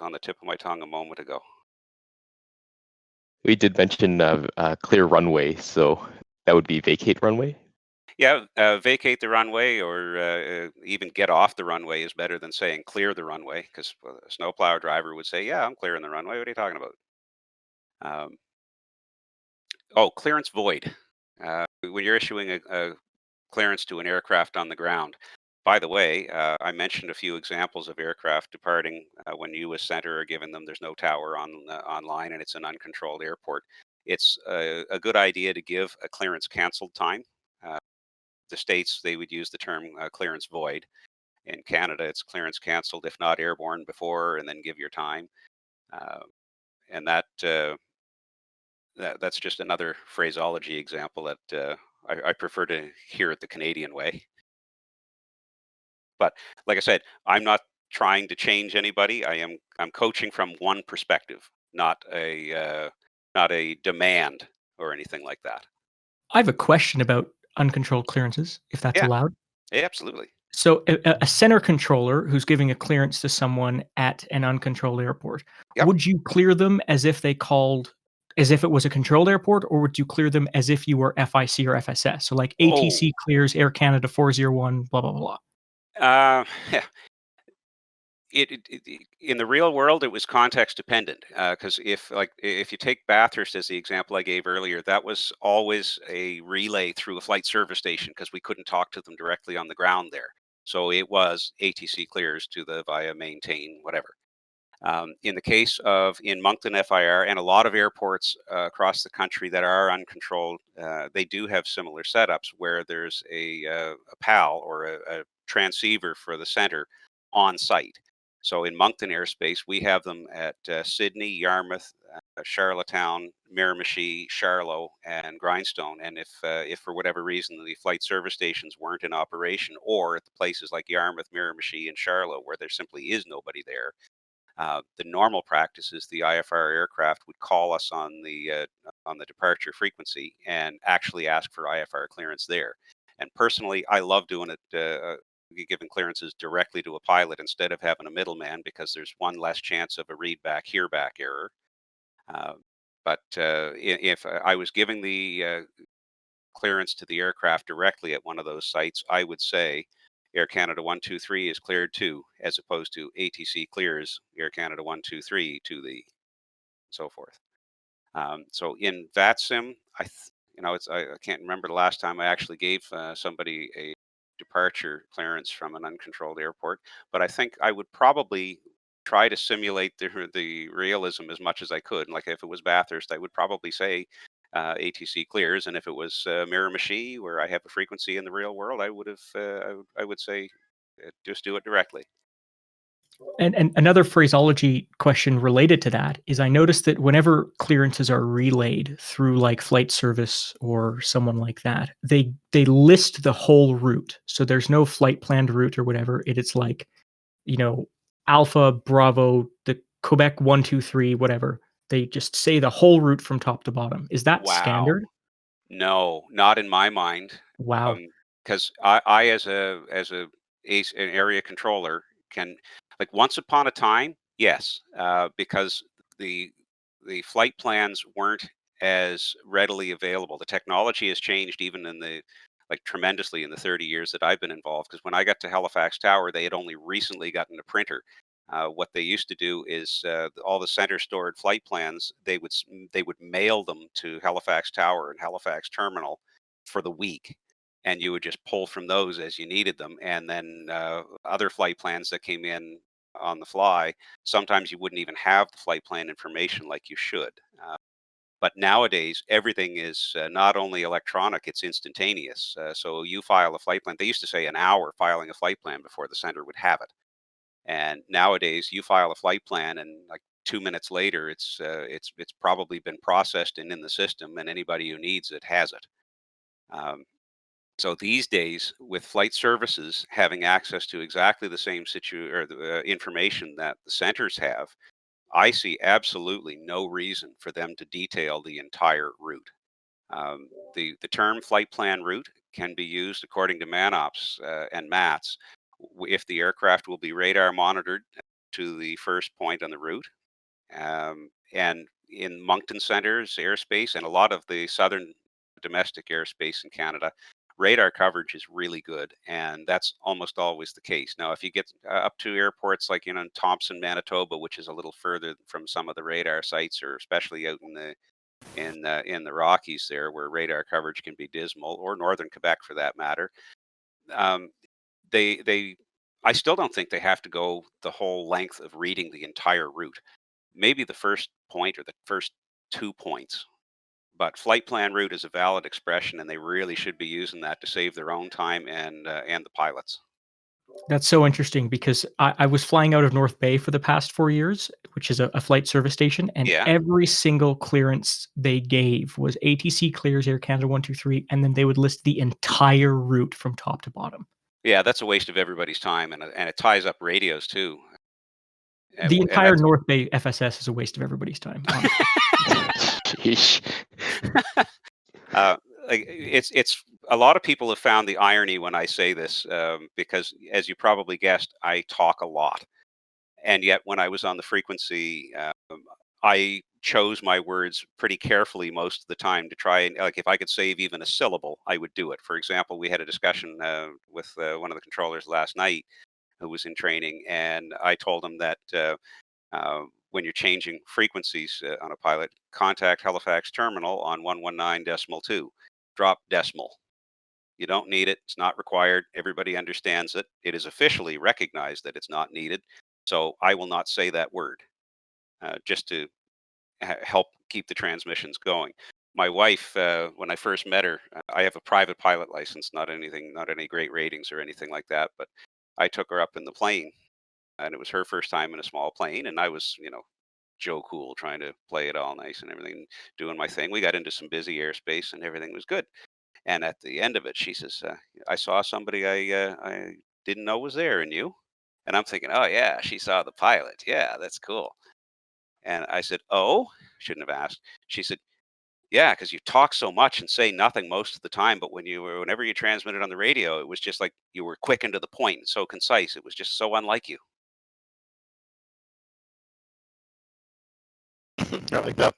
on the tip of my tongue a moment ago? We did mention clear runway, so that would be vacate runway. Yeah, vacate the runway or even get off the runway is better than saying clear the runway, because a snowplow driver would say, "Yeah, I'm clearing the runway. What are you talking about?" Um, clearance void. When you're issuing a clearance to an aircraft on the ground. By the way, I mentioned a few examples of aircraft departing when U.S. Center are giving them. There's no tower online, and it's an uncontrolled airport. It's a good idea to give a clearance canceled time. Uh, the states, they would use the term clearance void. In Canada, it's clearance canceled if not airborne before, and then give your time. Uh, and that's just another phraseology example that I prefer to hear it the Canadian way. But like I said, I'm not trying to change anybody. I'm coaching from one perspective, not a demand or anything like that. I have a question about uncontrolled clearances, if that's Yeah, allowed. yeah, absolutely. So a center controller who's giving a clearance to someone at an uncontrolled airport, Yep. would you clear them as if it was a controlled airport, or would you clear them as if you were FIC or FSS? So like ATC clears Air Canada 401, blah, blah, blah. Yeah. In the real world, it was context dependent. Because if you take Bathurst as the example I gave earlier, that was always a relay through a flight service station because we couldn't talk to them directly on the ground there. So it was ATC clears to the via maintain whatever. In the case of in Moncton FIR and a lot of airports across the country that are uncontrolled, they do have similar setups where there's a PAL or a transceiver for the center on site. So in Moncton airspace, we have them at Sydney, Yarmouth, Charlottetown, Miramichi, Charlotte, and Grindstone. And if for whatever reason the flight service stations weren't in operation, or at the places like Yarmouth, Miramichi, and Charlotte where there simply is nobody there, the normal practice is the IFR aircraft would call us on the departure frequency and actually ask for IFR clearance there. And personally, I love doing it, giving clearances directly to a pilot instead of having a middleman because there's one less chance of a read back, hear back error. But if I was giving the clearance to the aircraft directly at one of those sites, I would say Air Canada 123 is cleared to, as opposed to ATC clears Air Canada 123 to the so forth. So in VATSIM, I can't remember the last time I actually gave somebody a departure clearance from an uncontrolled airport, but I think I would probably try to simulate the realism as much as I could. Like if it was Bathurst, I would probably say ATC clears, and if it was Miramichi, where I have a frequency in the real world, I would say just do it directly. And another phraseology question related to that is I noticed that whenever clearances are relayed through like flight service or someone like that, they list the whole route. So there's no flight planned route or whatever. It's like, Alpha, Bravo, the Quebec 123, whatever. They just say the whole route from top to bottom. Is that Wow. standard? No, not in my mind. Wow. Because I as an area controller can, like, once upon a time, yes, because the flight plans weren't as readily available. The technology has changed even in the like tremendously in the 30 years that I've been involved. Because when I got to Halifax Tower, they had only recently gotten a printer. What they used to do is all the center stored flight plans, they would mail them to Halifax Tower and Halifax Terminal for the week, and you would just pull from those as you needed them. And then other flight plans that came in on the fly, sometimes you wouldn't even have the flight plan information like you should. But nowadays, everything is not only electronic, it's instantaneous. So you file a flight plan. They used to say an hour filing a flight plan before the center would have it. And nowadays, you file a flight plan, and like 2 minutes later, it's probably been processed and in the system, and anybody who needs it has it. So these days, with flight services having access to exactly the same information that the centers have, I see absolutely no reason for them to detail the entire route. The term flight plan route can be used according to MANOPS and MATS if the aircraft will be radar monitored to the first point on the route. And in Moncton Centre's airspace and a lot of the southern domestic airspace in Canada, radar coverage is really good, and that's almost always the case. Now, if you get up to airports like in Thompson, Manitoba, which is a little further from some of the radar sites, or especially out in the Rockies there, where radar coverage can be dismal, or northern Quebec for that matter, I still don't think they have to go the whole length of reading the entire route. Maybe the first point or the first 2 points. But flight plan route is a valid expression, and they really should be using that to save their own time and the pilots. That's so interesting because I was flying out of North Bay for the past 4 years, which is a flight service station, and Yeah. every single clearance they gave was ATC clears Air Canada 123, and then they would list the entire route from top to bottom. Yeah, that's a waste of everybody's time, and it ties up radios too. The entire North Bay FSS is a waste of everybody's time. Sheesh. It's a lot of people have found the irony when I say this, because as you probably guessed, I talk a lot, and yet when I was on the frequency, I chose my words pretty carefully most of the time to try and, like, if I could save even a syllable, I would do it. For example, we had a discussion with one of the controllers last night who was in training, and I told him that when you're changing frequencies on a pilot, contact Halifax Terminal on 119.2. Drop decimal. You don't need it. It's not required. Everybody understands it. It is officially recognized that it's not needed. So I will not say that word just to help keep the transmissions going. My wife, when I first met her, I have a private pilot license, not any great ratings or anything like that. But I took her up in the plane, and it was her first time in a small plane, and I was, Joe Cool, trying to play it all nice and everything, doing my thing. We got into some busy airspace, and everything was good. And at the end of it, she says, "I saw somebody I didn't know was there, and you." And I'm thinking, "Oh yeah, she saw the pilot. Yeah, that's cool." And I said, "Oh," shouldn't have asked. She said, "Yeah, because you talk so much and say nothing most of the time, but whenever you transmitted on the radio, it was just like you were quick and to the point and so concise. It was just so unlike you." I like that.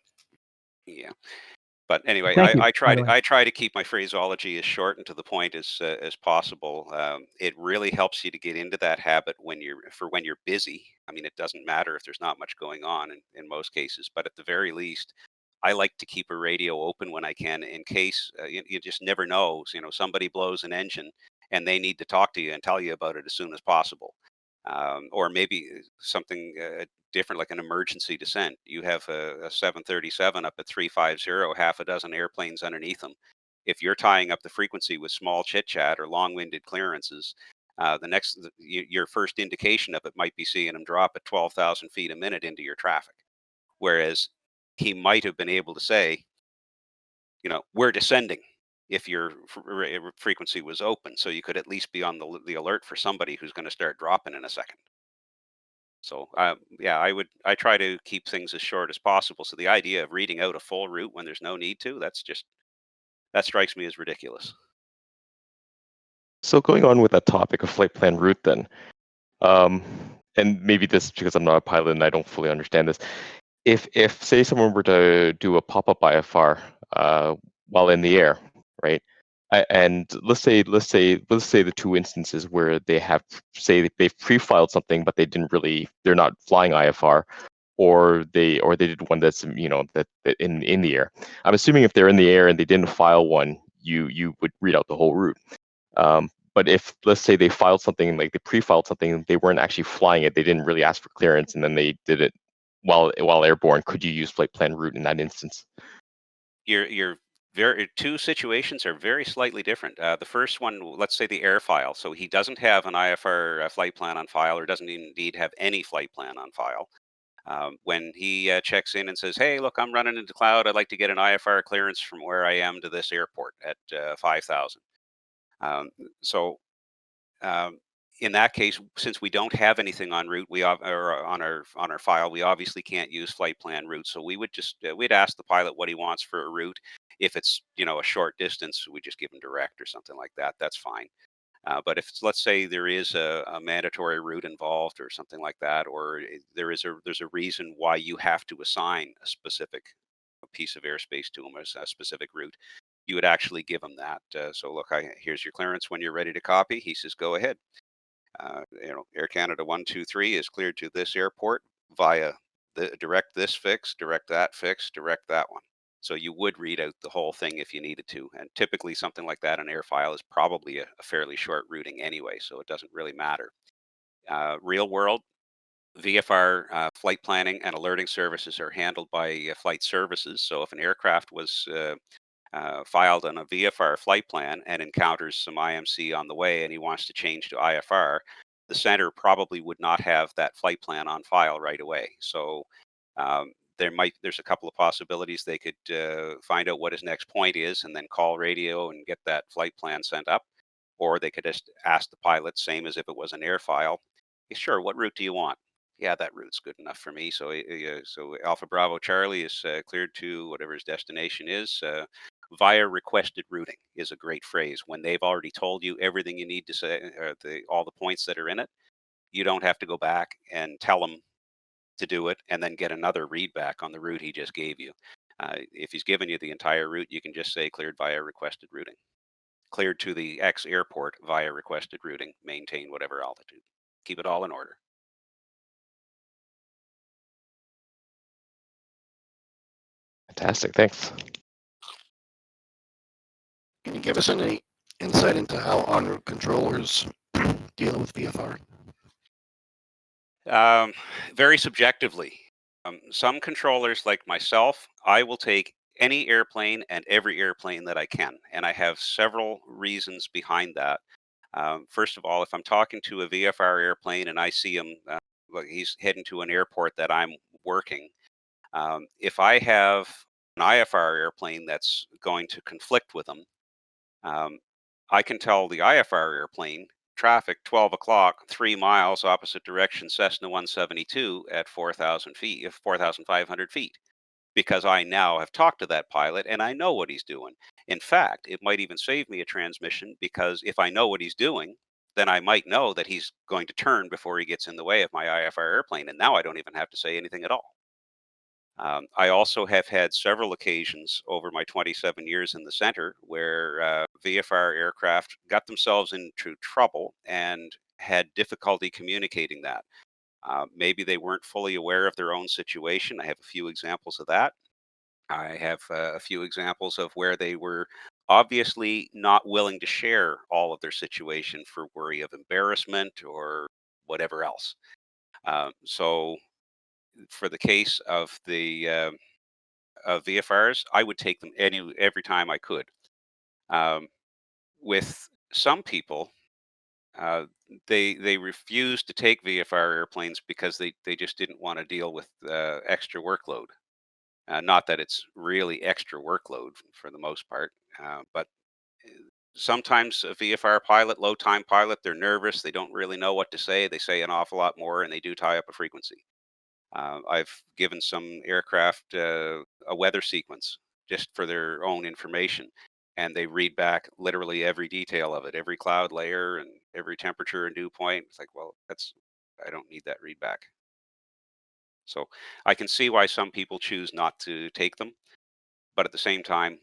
Yeah. But anyway, Thank you, I by the way. try to keep my phraseology as short and to the point as possible. It really helps you to get into that habit when you're busy. I mean, it doesn't matter if there's not much going on in most cases, but at the very least, I like to keep a radio open when I can, in case you just never know. Somebody blows an engine and they need to talk to you and tell you about it as soon as possible. Or maybe something different, like an emergency descent. You have a 737 up at 350, half a dozen airplanes underneath them. If you're tying up the frequency with small chit chat or long-winded clearances, your first indication of it might be seeing them drop at 12,000 feet a minute into your traffic. Whereas he might have been able to say, "We're descending," if your frequency was open, so you could at least be on the alert for somebody who's going to start dropping in a second. So yeah, I try to keep things as short as possible. So the idea of reading out a full route when there's no need to, that strikes me as ridiculous. So going on with that topic of flight plan route then, and maybe this because I'm not a pilot and I don't fully understand this. If say someone were to do a pop-up IFR while in the air, right? And let's say the two instances where they have, say they've pre-filed something but they're not flying IFR, or they did one that's that in the air. I'm assuming if they're in the air and they didn't file one, you would read out the whole route. But if, let's say, they filed something, like they pre-filed something, they weren't actually flying it, they didn't really ask for clearance, and then they did it while airborne, could you use flight plan route in that instance? Your two situations are very slightly different. The first one, let's say the air file. So he doesn't have an IFR flight plan on file, or doesn't indeed have any flight plan on file. When he checks in and says, "Hey, look, I'm running into cloud. I'd like to get an IFR clearance from where I am to this airport at 5,000." Um, so um, in that case, since we don't have anything on route, or on our file, we obviously can't use flight plan route. So we would just we'd ask the pilot what he wants for a route. If it's a short distance, we just give him direct or something like that. That's fine. But if, let's say, there is a mandatory route involved or something like that, or there's a reason why you have to assign a specific piece of airspace to them, a specific route, you would actually give them that. So look, here's your clearance when you're ready to copy. He says, go ahead. Air Canada 123 is cleared to this airport via the direct this fix, direct that fix, direct that one. So you would read out the whole thing if you needed to. And typically something like that, an air file, is probably a fairly short routing anyway, so it doesn't really matter. Real world, VFR flight planning and alerting services are handled by flight services. So if an aircraft was filed on a VFR flight plan and encounters some IMC on the way and he wants to change to IFR, the center probably would not have that flight plan on file right away. So there's a couple of possibilities. They could find out what his next point is and then call radio and get that flight plan sent up, or they could just ask the pilot, same as if it was an air file, "Hey, sure, what route do you want?" "Yeah, that route's good enough for me." So Alpha Bravo Charlie is cleared to whatever his destination is. Via requested routing is a great phrase. When they've already told you everything you need to say, all the points that are in it, you don't have to go back and tell them to do it and then get another read back on the route he just gave you. If he's given you the entire route, you can just say cleared via requested routing. Cleared to the X airport via requested routing, maintain whatever altitude. Keep it all in order. Fantastic, thanks. Can you give us any insight into how en route controllers deal with VFR? Very subjectively. Some controllers, like myself, I will take any airplane and every airplane that I can, and I have several reasons behind that. First of all, if I'm talking to a VFR airplane and I see him, he's heading to an airport that I'm working, if I have an IFR airplane that's going to conflict with him, um, I can tell the IFR airplane, traffic 12 o'clock, 3 miles opposite direction, Cessna 172 at 4,000 feet, 4,500 feet, because I now have talked to that pilot and I know what he's doing. In fact, it might even save me a transmission, because if I know what he's doing, then I might know that he's going to turn before he gets in the way of my IFR airplane. And now I don't even have to say anything at all. I also have had several occasions over my 27 years in the center where VFR aircraft got themselves into trouble and had difficulty communicating that. Maybe they weren't fully aware of their own situation. I have a few examples of that. I have a few examples of where they were obviously not willing to share all of their situation for worry of embarrassment or whatever else. So for the case of the VFRs, I would take them every time I could. Um, with some people, uh, they refused to take VFR airplanes because they just didn't want to deal with extra workload. Not that it's really extra workload for the most part, but uh, sometimes a VFR pilot, low time pilot, they're nervous. They don't really know what to say. They say an awful lot more, and they do tie up a frequency. I've given some aircraft a weather sequence just for their own information, and they read back literally every detail of it, every cloud layer and every temperature and dew point. It's like, well, I don't need that read back. So I can see why some people choose not to take them, but at the same time,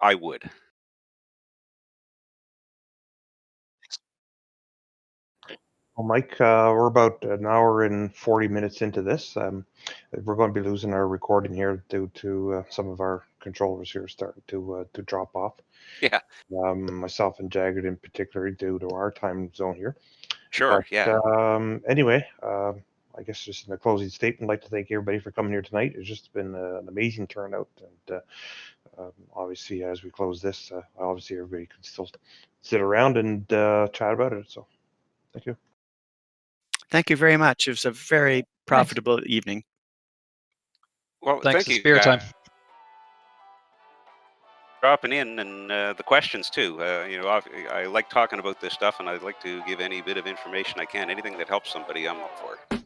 I would. Well, Mike, we're about an hour and 40 minutes into this. We're going to be losing our recording here due to some of our controllers here starting to drop off. Yeah, Myself and Jagged in particular due to our time zone here. sure. But Yeah. anyway, I guess just in a closing statement, I'd like to thank everybody for coming here tonight. It's just been an amazing turnout. And obviously, as we close this, obviously everybody can still sit around and chat about it. So thank you. Thank you very much. It was a very profitable evening. Well, Thanks thank to you. Spirit Time. Dropping in and the questions too. You know, I like talking about this stuff, and I'd like to give any bit of information I can. Anything that helps somebody, I'm up for it.